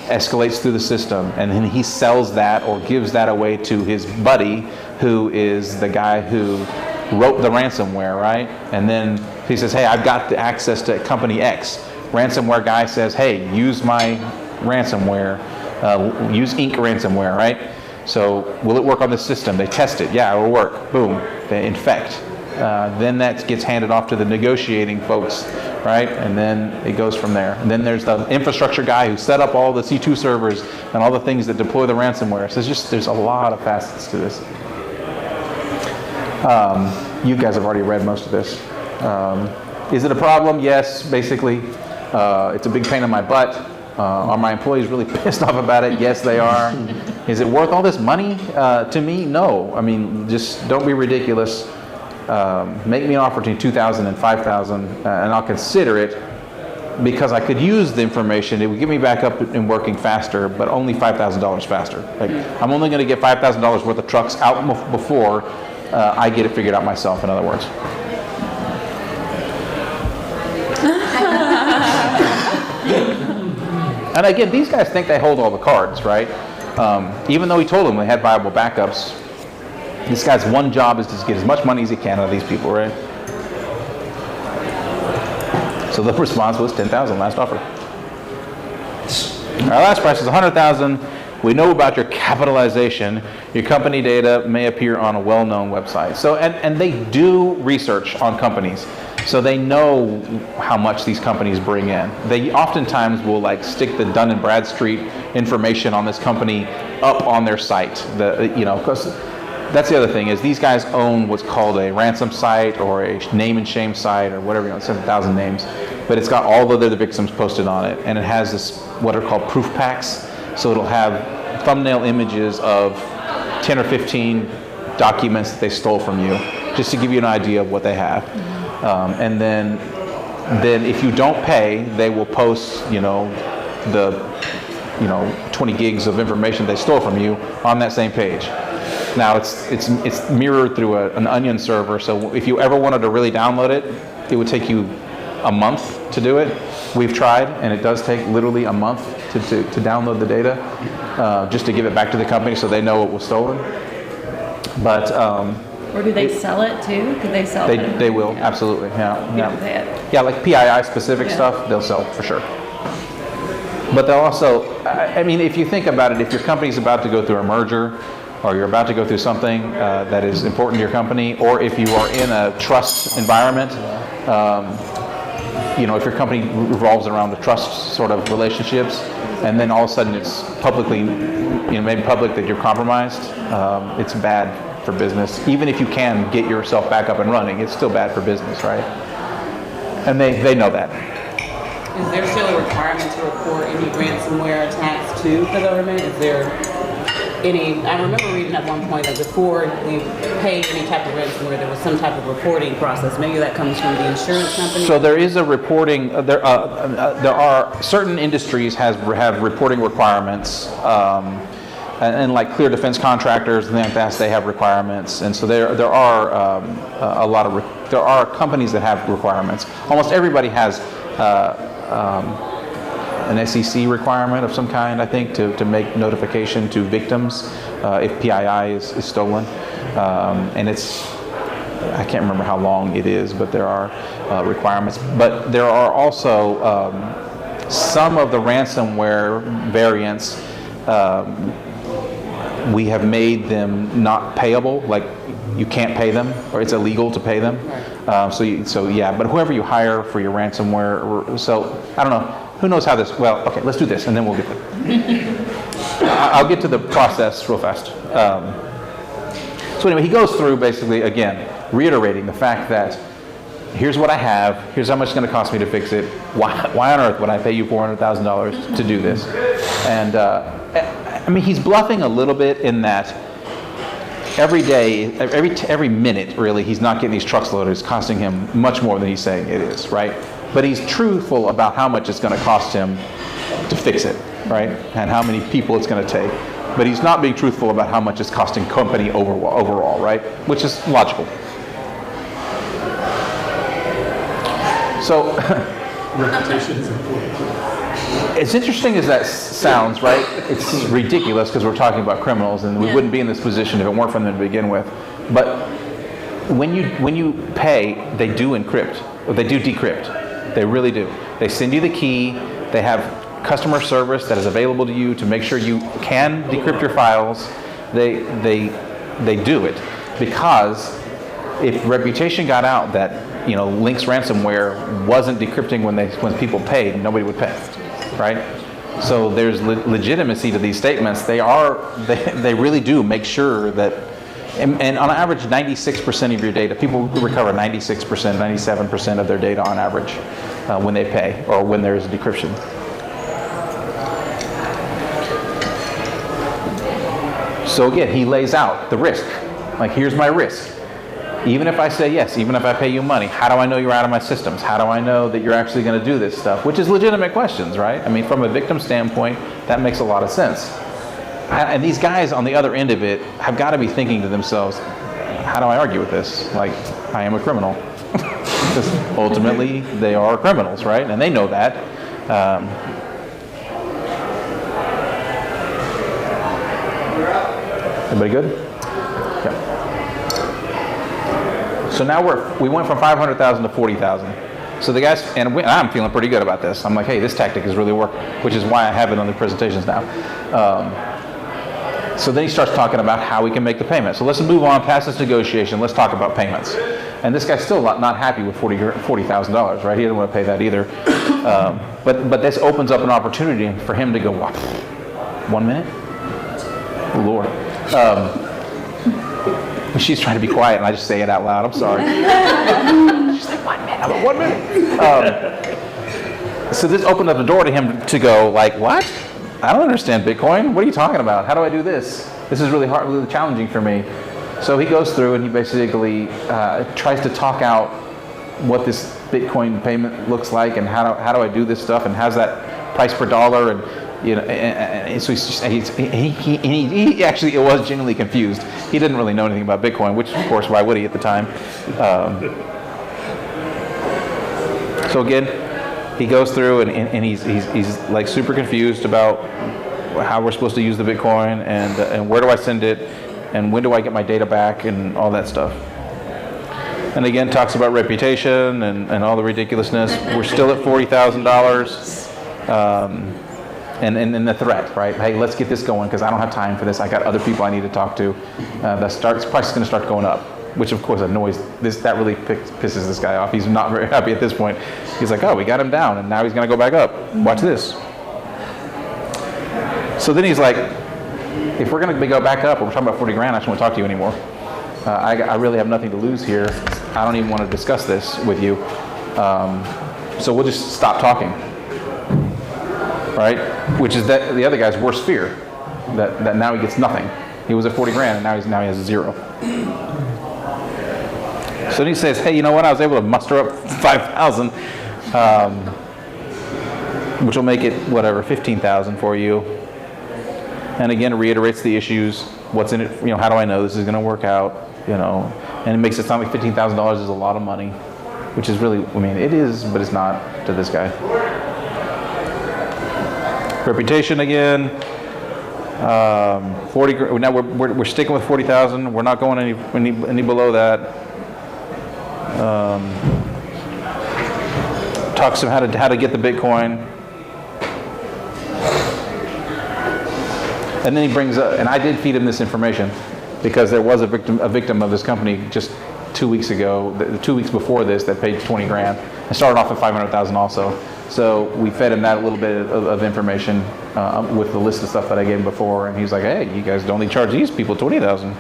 [SPEAKER 2] escalates through the system, and then he sells that or gives that away to his buddy, who is the guy who wrote the ransomware, right? And then he says, hey, I've got the access to company X. Ransomware guy says, hey, use my ransomware, use Inc. ransomware, right? So will it work on the system? They test it. Yeah, it will work. Boom. They infect. Then that gets handed off to the negotiating folks, right? And then it goes from there. And then there's the infrastructure guy who set up all the C2 servers and all the things that deploy the ransomware. So there's a lot of facets to this. You guys have already read most of this. Is it a problem? Yes, basically. It's a big pain in my butt. Are my employees really pissed off about it? Yes, they are. Is it worth all this money to me? No. I mean, just don't be ridiculous. Make me an offer between $2,000 and $5,000, and I'll consider it, because I could use the information. It would get me back up and working faster, but only $5,000 faster. Like, I'm only going to get $5,000 worth of trucks out before I get it figured out myself, in other words. And again, these guys think they hold all the cards, right? Even though he told them they had viable backups, this guy's one job is to get as much money as he can out of these people, right? So the response was $10,000, last offer. Our last price is $100,000. We know about your capitalization. Your company data may appear on a well-known website. So, and they do research on companies. So they know how much these companies bring in. They oftentimes will stick the Dun & Bradstreet information on this company up on their site. Because that's the other thing, is these guys own what's called a ransom site or a name and shame site or whatever, 7,000 names. But it's got all of the victims posted on it, and it has this what are called proof packs. So it'll have thumbnail images of 10 or 15 documents that they stole from you, just to give you an idea of what they have. And then if you don't pay, they will post, the 20 gigs of information they stole from you on that same page. Now it's mirrored through an Onion server, so if you ever wanted to really download it, it would take you a month to do it. We've tried, and it does take literally a month to download the data, just to give it back to the company so they know it was stolen. But
[SPEAKER 4] Or do they sell it too? Could they sell it?
[SPEAKER 2] they will, absolutely, yeah.
[SPEAKER 4] You don't pay it.
[SPEAKER 2] Yeah, like PII specific
[SPEAKER 4] Yeah.
[SPEAKER 2] stuff, they'll sell for sure. But they'll also, I mean, if you think about it, if your company's about to go through a merger, or you're about to go through something that is important to your company, or if you are in a trust environment, you know, if your company revolves around the trust sort of relationships, and then all of a sudden it's publicly, you know, made public that you're compromised, it's bad for business. Even if you can get yourself back up and running, it's still bad for business, right? And they know that.
[SPEAKER 5] Is there still a requirement to report any ransomware attacks to the government? Is there any, I remember reading at one point that before we pay any type of ransomware, there was some type of reporting process. Maybe that comes from the insurance company?
[SPEAKER 2] So there is a reporting, there are certain industries have reporting requirements, and like clear defense contractors and things like that, they have requirements. And so there are a lot of, there are companies that have requirements. Almost everybody has an SEC requirement of some kind, I think, to make notification to victims if PII is stolen. And it's, I can't remember how long it is, but there are requirements. But there are also some of the ransomware variants, we have made them not payable, like you can't pay them, or it's illegal to pay them. So yeah, but whoever you hire for your ransomware, so I don't know, who knows how this, well, okay, let's do this and then we'll get there. I'll get to the process real fast. So anyway, he goes through basically, again, reiterating the fact that here's what I have, here's how much it's going to cost me to fix it, why on earth would I pay you $400,000 to do this? And I mean, he's bluffing a little bit in that every day, every minute, really, he's not getting these trucks loaded. It's costing him much more than he's saying it is, right? But he's truthful about how much it's going to cost him to fix it, right? And how many people it's going to take. But he's not being truthful about how much it's costing company overall, right? Which is logical. So,
[SPEAKER 6] reputation is important.
[SPEAKER 2] as interesting as that sounds, right? It's ridiculous because we're talking about criminals, and we wouldn't be in this position if it weren't for them to begin with. But when you pay, they do encrypt, or they do decrypt. They really do. They send you the key. They have customer service that is available to you to make sure you can decrypt your files. They do it because if reputation got out that Link's ransomware wasn't decrypting when people paid, nobody would pay, right? So there's legitimacy to these statements. They really do make sure that, and on average, 96% of your data, people recover 96%, 97% of their data on average when they pay or when there's decryption. So again, he lays out the risk. Like, here's my risk. Even if I say yes, even if I pay you money, how do I know you're out of my systems? How do I know that you're actually going to do this stuff? Which is legitimate questions, right? I mean, from a victim standpoint, that makes a lot of sense. And these guys on the other end of it have got to be thinking to themselves, how do I argue with this? Like, I am a criminal. Because ultimately, they are criminals, right? And they know that. Everybody good? Okay. So now we went from 500,000 to 40,000. So the guys, and I'm feeling pretty good about this. I'm like, hey, this tactic has really worked, which is why I have it on the presentations now. So then he starts talking about how we can make the payment. So let's move on past this negotiation. Let's talk about payments. And this guy's still not happy with $40,000, right? He didn't want to pay that either. But this opens up an opportunity for him to go, what, 1 minute? Oh, Lord. She's trying to be quiet, and I just say it out loud. I'm sorry. She's like, 1 minute. I'm like, 1 minute. So this opened up the door to him to go, like, what? I don't understand Bitcoin. What are you talking about? How do I do this? This is really hard, really challenging for me. So he goes through and he basically tries to talk out what this Bitcoin payment looks like and how do I do this stuff and how's that price per dollar and and so he actually was genuinely confused. He didn't really know anything about Bitcoin, which of course why would he at the time? So again, he goes through and he's like super confused about how we're supposed to use the Bitcoin and where do I send it and when do I get my data back and all that stuff. And again, talks about reputation and all the ridiculousness. We're still at $40,000. And the threat, right? Hey, let's get this going because I don't have time for this. I got other people I need to talk to. Price is going to start going up, which of course annoys this. That really pisses this guy off. He's not very happy at this point. He's like, oh, we got him down, and now he's going to go back up. Watch this. So then he's like, if we're going to go back up, we're talking about 40 grand. I just won't talk to you anymore. I really have nothing to lose here. I don't even want to discuss this with you. So we'll just stop talking. Right? Which is that the other guy's worst fear, that now he gets nothing. He was at 40 grand and now he has zero. So then he says, hey, you know what? I was able to muster up 5,000, which will make it whatever 15,000 for you. And again, reiterates the issues. What's in it? How do I know this is going to work out? And it makes it sound like $15,000 is a lot of money, which is really, it is, but it's not to this guy. Reputation again, 40. Now we're sticking with 40,000. We're not going any below that. Talks about how to get the Bitcoin, and then he brings up. And I did feed him this information because there was a victim of this company just 2 weeks ago, 2 weeks before this, that paid 20 grand. I started off at 500,000 also. So we fed him that a little bit of information with the list of stuff that I gave him before, and he's like, "Hey, you guys only charge these people 20,000.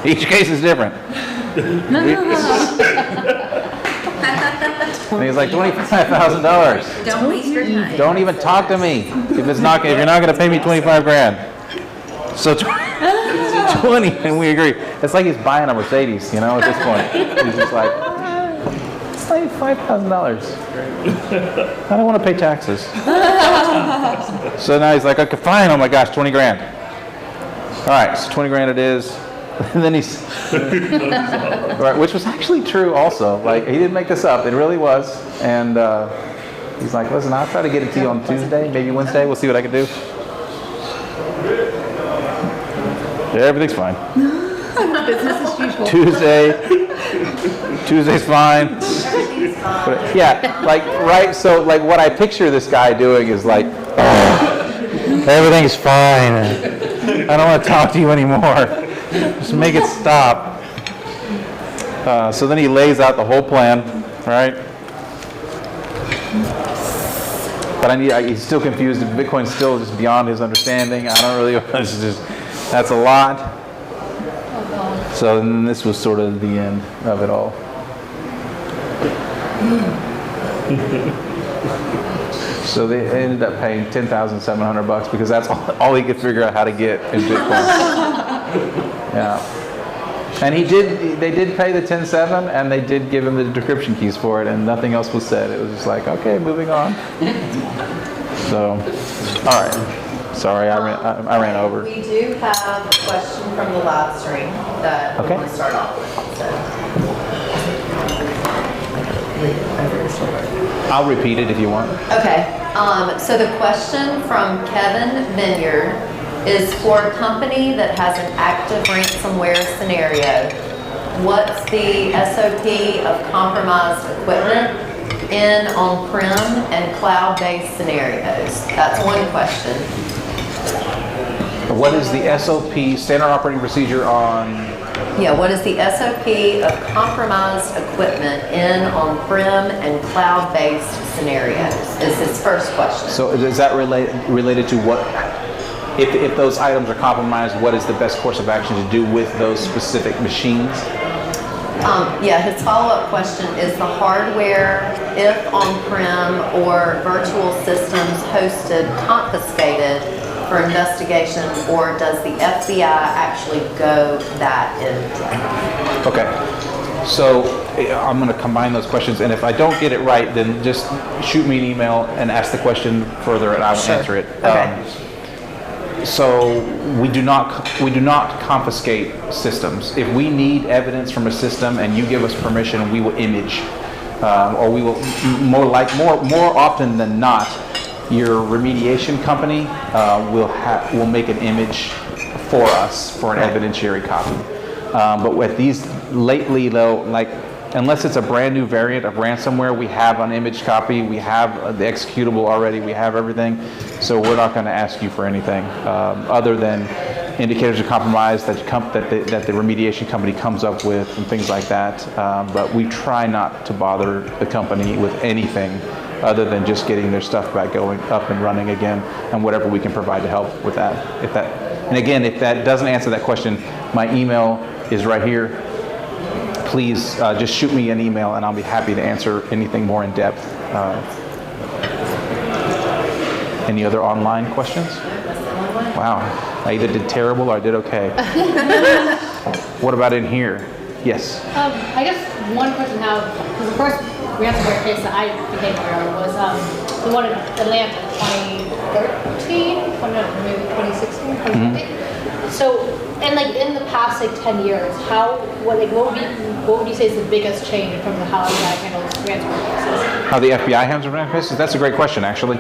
[SPEAKER 2] Each case is different." And he's like, $25,000.
[SPEAKER 7] Don't waste your time.
[SPEAKER 2] Don't even talk to me if you're not going to pay me 25 grand. So 20, and we agree. It's like he's buying a Mercedes, at this point. He's just like, it's like $5,000. I don't want to pay taxes. So now he's like, okay, fine. Oh my gosh, 20 grand. All right, so 20 grand it is. And then right, which was actually true also. Like, he didn't make this up. It really was. And he's like, listen, I'll try to get it to you on Tuesday, maybe Wednesday. We'll see what I can do. Yeah, everything's fine.
[SPEAKER 4] Business as usual.
[SPEAKER 2] Tuesday's fine. But, yeah, right, so what I picture this guy doing is like, everything's fine. I don't want to talk to you anymore. Just make it stop. So then he lays out the whole plan, right? But he's still confused. Bitcoin's still just beyond his understanding. I don't really, that's a lot. So then this was sort of the end of it all. So they ended up paying $10,700 because that's all he could figure out how to get in Bitcoin. Yeah. And they did pay the 10.7, and they did give him the decryption keys for it, and nothing else was said. It was just like, okay, moving on. So, all right. Sorry, I ran over.
[SPEAKER 1] We do have a question from the live stream that we want to start off with.
[SPEAKER 2] I'll repeat it if you want.
[SPEAKER 1] Okay. So the question from Kevin Vineyard is, for a company that has an active ransomware scenario, what's the SOP of compromised equipment in on-prem and cloud-based scenarios? That's one question.
[SPEAKER 2] What is the SOP, standard operating procedure on?
[SPEAKER 1] Yeah, what is the SOP of compromised equipment in on-prem and cloud-based scenarios is his first question.
[SPEAKER 2] So is that related to what, if those items are compromised, what is the best course of action to do with those specific machines?
[SPEAKER 1] Yeah, his follow-up question is the hardware, if on-prem or virtual systems hosted, confiscated for investigation, or does the FBI actually go that in-depth?
[SPEAKER 2] Okay, so I'm going to combine those questions, and if I don't get it right, then just shoot me an email and ask the question further, and I will answer it.
[SPEAKER 1] Okay.
[SPEAKER 2] So we do not confiscate systems. If we need evidence from a system and you give us permission, we will image or we will more often than not, your remediation company will make an image for us for an evidentiary copy. But with these lately though, like unless it's a brand new variant of ransomware, we have an image copy, we have the executable already, we have everything. So we're not going to ask you for anything other than indicators of compromise that the remediation company comes up with and things like that. But we try not to bother the company with anything other than just getting their stuff back going up and running again, and whatever we can provide to help with that. And again, if that doesn't answer that question, my email is right here. Please just shoot me an email and I'll be happy to answer anything more in depth. Any other online questions? Wow, I either did terrible or I did okay. What about in here? Yes.
[SPEAKER 3] I guess one question now, because the first ransomware case that I became aware of was the one in Atlanta, 2013, maybe 2016, 2015. So, and like in the past like 10 years, what would you say is the biggest change from how you guys handle ransomware cases? How
[SPEAKER 2] the FBI handles ransomware cases? That's a great question, actually.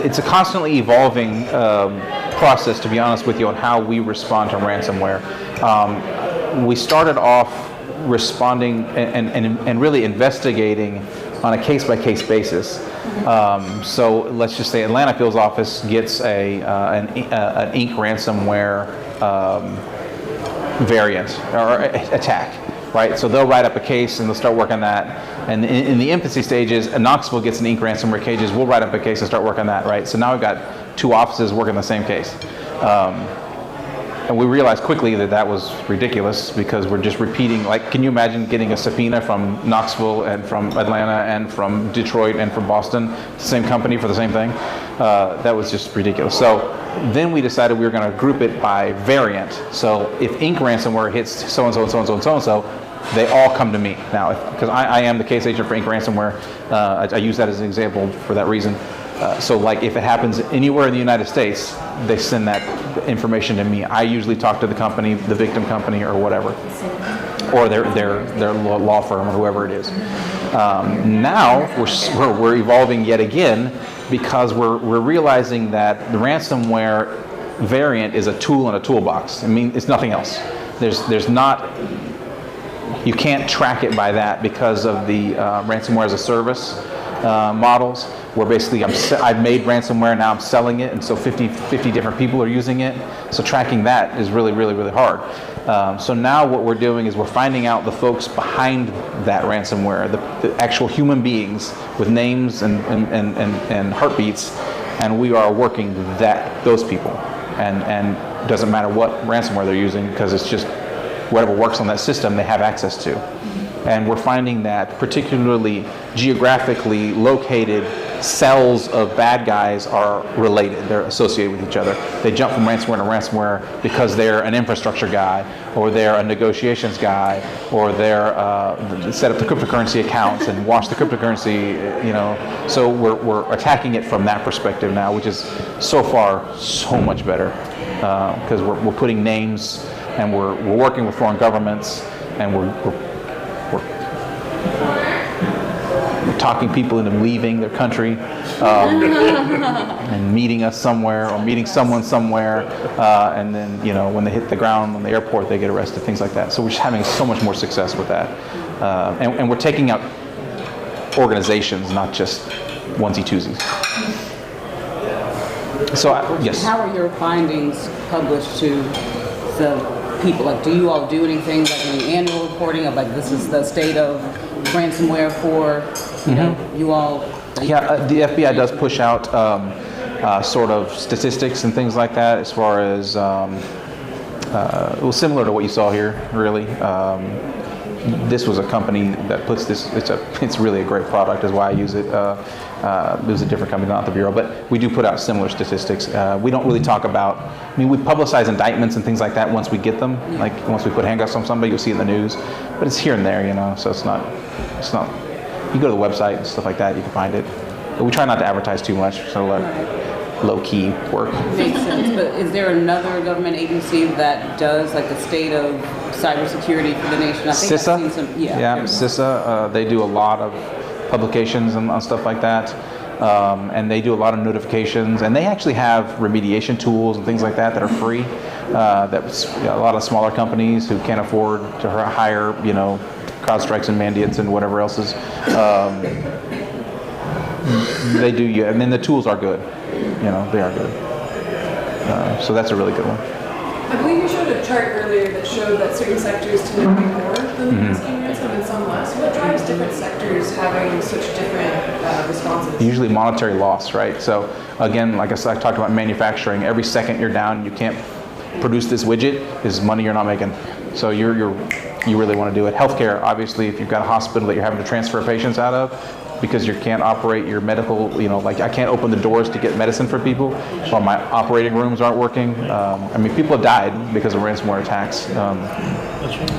[SPEAKER 2] It's a constantly evolving process, to be honest with you, on how we respond to ransomware. We started off responding and really investigating on a case-by-case basis. So let's just say Atlanta Field's office gets an ink ransomware variant or attack, right? So they'll write up a case and they'll start working on that. And in the infancy stages, Knoxville gets an ink ransomware cases. We'll write up a case and start working on that, right? So now we've got two offices working the same case. And we realized quickly that was ridiculous because we're just repeating, like, can you imagine getting a subpoena from Knoxville and from Atlanta and from Detroit and from Boston, the same company for the same thing? That was just ridiculous. So then we decided we were going to group it by variant. So if ink ransomware hits so-and-so and so-and-so and so-and-so, they all come to me now, because I am the case agent for ink ransomware. I use that as an example for that reason. So like if it happens anywhere in the United States, they send that information to me. I usually talk to the company, the victim company or whatever, or their law firm or whoever it is. Now we're evolving yet again because we're realizing that the ransomware variant is a tool in a toolbox. I mean, it's nothing else. There's not, you can't track it by that because of the ransomware as a service models, where basically I've made ransomware, now I'm selling it, and so 50 different people are using it. So tracking that is really, really, really hard. So now what we're doing is we're finding out the folks behind that ransomware, the actual human beings with names and heartbeats, and we are working those people. And it doesn't matter what ransomware they're using, because it's just whatever works on that system they have access to. And we're finding that particularly geographically located cells of bad guys are related. They're associated with each other. They jump from ransomware to ransomware because they're an infrastructure guy, or they're a negotiations guy, or they're set up the cryptocurrency accounts and wash the cryptocurrency, you know. So we're attacking it from that perspective now, which is so far so much better, because we're putting names, and we're working with foreign governments, and we're talking people into leaving their country and meeting us somewhere, or meeting someone somewhere, and then, you know, when they hit the ground on the airport, they get arrested, things like that. So we're just having so much more success with that, and we're taking out organizations, not just onesie-twosies. So yes.
[SPEAKER 5] How are your findings published to the people? Like, do you all do anything like any annual reporting of like, this is the state of ransomware for, you know, you all?
[SPEAKER 2] Yeah, the FBI does push out sort of statistics and things like that, as far as well, similar to what you saw here, really. This was a company that puts this. It's really a great product, is why I use it. It was a different company, not the Bureau, but we do put out similar statistics. We don't really talk about. I mean, we publicize indictments and things like that once we get them. Like once we put handcuffs on somebody, you'll see it in the news. But it's here and there, you know. So it's not. You go to the website and stuff like that, you can find it. But we try not to advertise too much, so let low-key work.
[SPEAKER 5] Makes sense. But is there another government agency that does like the state of cybersecurity for the nation. I think I've seen
[SPEAKER 2] CISA,
[SPEAKER 5] some,
[SPEAKER 2] CISA, they do a lot of publications and on stuff like that. And they do a lot of notifications, and they actually have remediation tools and things like that are free. A lot of smaller companies who can't afford to hire, CrowdStrikes and Mandiants and whatever else is. They do, and then the tools are good. They are good. So that's a really good one.
[SPEAKER 7] I believe you showed a chart earlier that showed that certain sectors tend to pay more than the asking ransom and some less. What drives different sectors having such different responses?
[SPEAKER 2] Usually monetary loss, right? So again, like I said, I talked about manufacturing. Every second you're down, you can't produce this widget, is money you're not making. So you really want to do it. Healthcare, obviously, if you've got a hospital that you're having to transfer patients out of, because you can't operate your medical, like I can't open the doors to get medicine for people while my operating rooms aren't working. People have died because of ransomware attacks.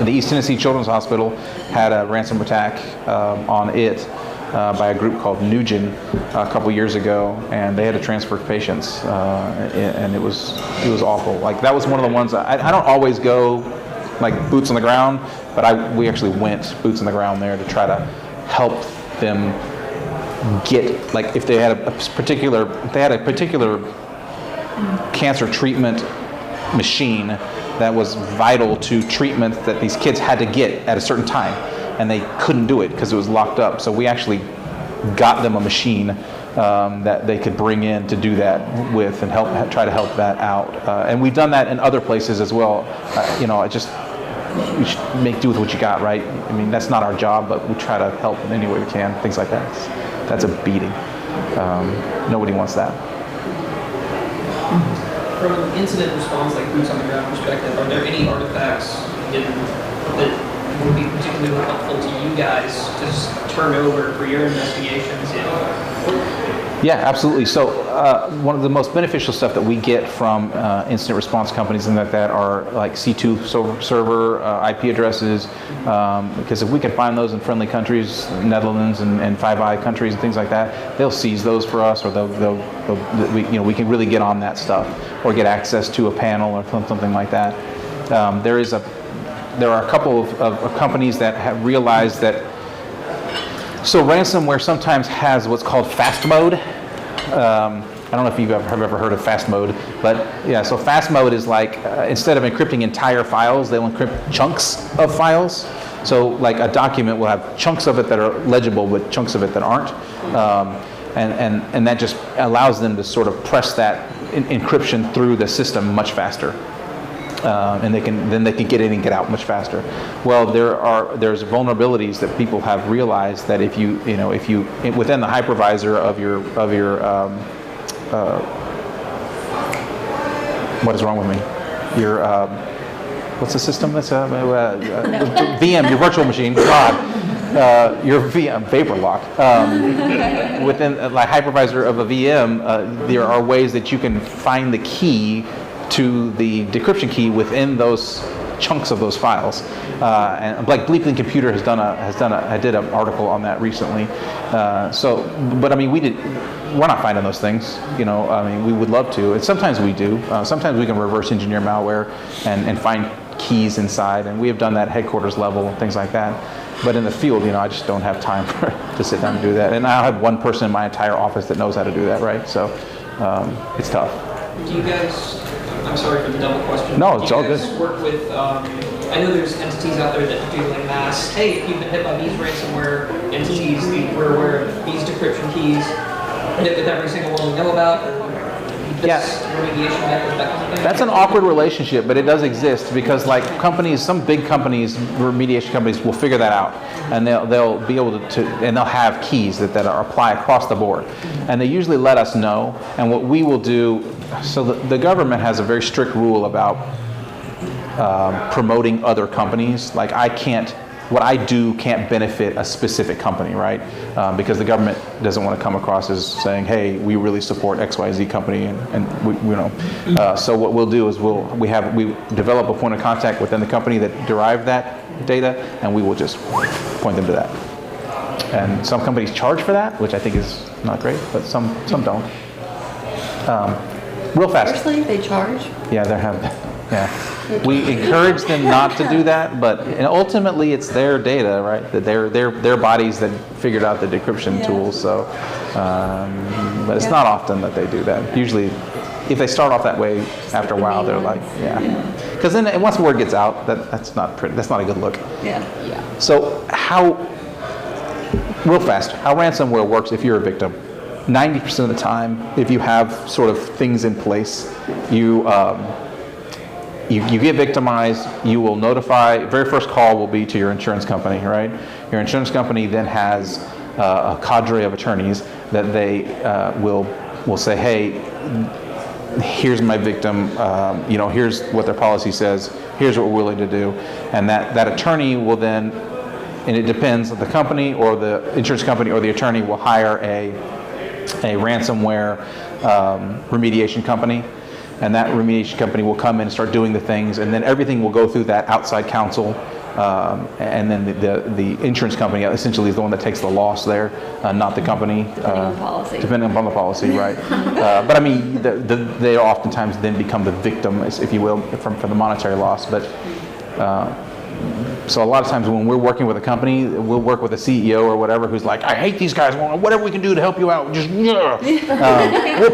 [SPEAKER 2] The East Tennessee Children's Hospital had a ransom attack on it by a group called Nugent a couple years ago, and they had to transfer patients, and it was awful. Like that was one of the ones, I don't always go like boots on the ground, but we actually went boots on the ground there to try to help them get, like if they had a particular cancer treatment machine that was vital to treatment that these kids had to get at a certain time, and they couldn't do it because it was locked up. So we actually got them a machine that they could bring in to do that with and try to help that out. And we've done that in other places as well. You should make do with what you got, right? That's not our job, but we try to help in any way we can, things like that. That's a beating. Nobody wants that.
[SPEAKER 8] From an incident response, like boots on the ground perspective, are there any artifacts that would be particularly helpful to you guys to just turn over for your investigations?
[SPEAKER 2] Yeah, absolutely. So one of the most beneficial stuff that we get from incident response companies and that are like C2 server IP addresses, because if we can find those in friendly countries, Netherlands and Five Eye countries and things like that, they'll seize those for us, or we can really get on that stuff, or get access to a panel or something like that. There are a couple of companies that have realized that. So ransomware sometimes has what's called fast mode. I don't know if you have ever heard of fast mode, but yeah, so fast mode is like, instead of encrypting entire files, they'll encrypt chunks of files. So like a document will have chunks of it that are legible, but chunks of it that aren't. And that just allows them to sort of press that encryption through the system much faster. And they can get in and get out much faster. Well, there's vulnerabilities that people have realized that if you within the hypervisor of your what is wrong with me? Your what's the system? That's VM, your virtual machine. God, your VM VaporLock. Within the hypervisor of a VM, there are ways that you can find the key to the decryption key within those chunks of those files, and like Bleeping Computer I did an article on that recently. But we're not finding those things. We would love to, and sometimes we do. Sometimes we can reverse engineer malware and find keys inside, and we have done that at headquarters level and things like that. But in the field, I just don't have time to sit down and do that. And I have one person in my entire office that knows how to do that, right? So it's tough.
[SPEAKER 8] Do you guys? I'm sorry for the double question.
[SPEAKER 2] No, it's all good.
[SPEAKER 8] Do you guys work with, I know there's entities out there that do like mass, hey, if you've been hit by these ransomware entities, we're aware of these decryption keys, hit with every single one we know about, or this remediation method, that kind of thing?
[SPEAKER 2] That's an awkward relationship, but it does exist because like some big companies, remediation companies will figure that out, and they'll be able to and they'll have keys that are apply across the board, and they usually let us know. And what we will do, so the government has a very strict rule about promoting other companies. Like what I do can't benefit a specific company, right? Because the government doesn't want to come across as saying, hey, we really support XYZ company, and so what we'll do is we develop a point of contact within the company that derived that data, and we will just point them to that. And some companies charge for that, which I think is not great, but some don't. Real fast.
[SPEAKER 4] Seriously, they charge?
[SPEAKER 2] Yeah, they have. Yeah. We encourage them not to do that, but ultimately it's their data, right? That their bodies that figured out the decryption tools. So, but it's not often that they do that. Usually, if they start off that way, after a while they're like, because then once word gets out, that's not pretty. That's not a good look.
[SPEAKER 4] Yeah.
[SPEAKER 2] So real fast, how ransomware works if you're a victim? 90% of the time, if you have sort of things in place, you get victimized, you will notify, very first call will be to your insurance company, right? Your insurance company then has a cadre of attorneys that they will say, hey, here's my victim, here's what their policy says, here's what we're willing to do. And that attorney will then, and it depends, the company or the insurance company or the attorney will hire a ransomware remediation company, and that remediation company will come in and start doing the things, and then everything will go through that outside counsel, and then the insurance company essentially is the one that takes the loss there, not the company. Depending upon the policy, right? But I mean, they oftentimes then become the victim, if you will, for the monetary loss. But so a lot of times when we're working with a company, we'll work with a CEO or whatever who's like, I hate these guys, whatever we can do to help you out, just we'll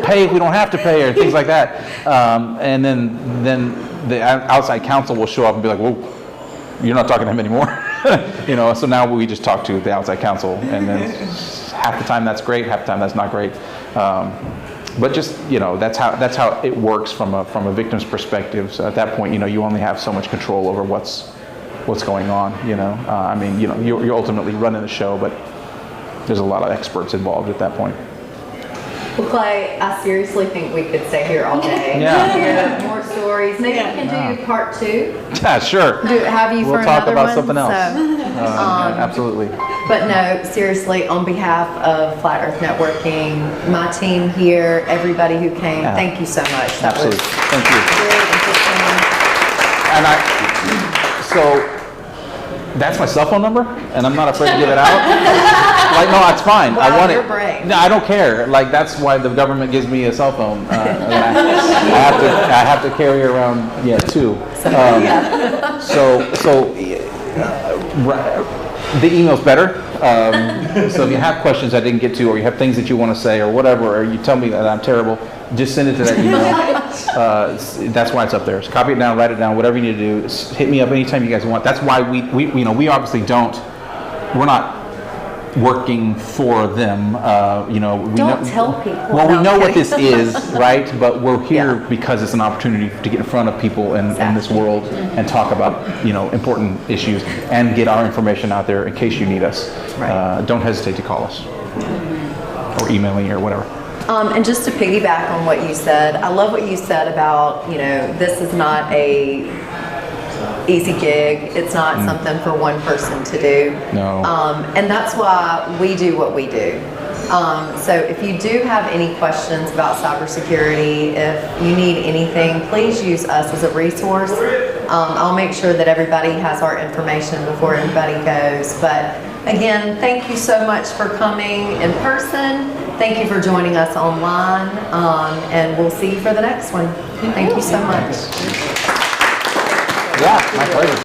[SPEAKER 2] pay if we don't have to pay, or things like that. And then the outside counsel will show up and be like, well, you're not talking to him anymore. So now we just talk to the outside counsel, and then half the time that's great, half the time that's not great. But just, that's how it works from a victim's perspective. So at that point, you only have so much control over what's going on. I mean, you're ultimately running the show, but there's a lot of experts involved at that point.
[SPEAKER 1] Well, Clay, I seriously think we could stay here all day.
[SPEAKER 2] Yeah.
[SPEAKER 1] Hear more stories. Maybe we can do part 2.
[SPEAKER 2] Yeah, sure.
[SPEAKER 1] Have you for
[SPEAKER 2] We'll talk
[SPEAKER 1] another
[SPEAKER 2] about
[SPEAKER 1] one?
[SPEAKER 2] something else.
[SPEAKER 1] So,
[SPEAKER 2] absolutely.
[SPEAKER 1] but no, seriously, on behalf of Flat Earth Networking, my team here, everybody who came, thank you so much. That
[SPEAKER 2] Absolutely.
[SPEAKER 1] was
[SPEAKER 2] Thank you.
[SPEAKER 1] very interesting.
[SPEAKER 2] And so that's my cell phone number, and I'm not afraid to give it out. No, it's fine.
[SPEAKER 1] Wow,
[SPEAKER 2] I want
[SPEAKER 1] you're
[SPEAKER 2] it.
[SPEAKER 1] brave.
[SPEAKER 2] No, I don't care. That's why the government gives me a cell phone. I have to carry around, 2. The email's better. So if you have questions I didn't get to, or you have things that you want to say, or whatever, or you tell me that I'm terrible, just send it to that email. That's why it's up there. So copy it down, write it down, whatever you need to do. Hit me up anytime you guys want. That's why we obviously we're not working for them.
[SPEAKER 1] Don't tell people.
[SPEAKER 2] Well,
[SPEAKER 1] No,
[SPEAKER 2] we know
[SPEAKER 1] I'm
[SPEAKER 2] what this
[SPEAKER 1] kidding.
[SPEAKER 2] is, right? But we're here because it's an opportunity to get in front of people in this world and talk about important issues and get our information out there in case you need us.
[SPEAKER 1] Right.
[SPEAKER 2] Don't hesitate to call us or email me or whatever.
[SPEAKER 1] And just to piggyback on what you said, I love what you said about, this is not a easy gig. It's not something for one person to do.
[SPEAKER 2] No.
[SPEAKER 1] And that's why we do what we do. So if you do have any questions about cybersecurity, if you need anything, please use us as a resource. I'll make sure that everybody has our information before everybody goes. But again, thank you so much for coming in person. Thank you for joining us online. And we'll see you for the next one. Thank you so much.
[SPEAKER 2] Yeah, my pleasure.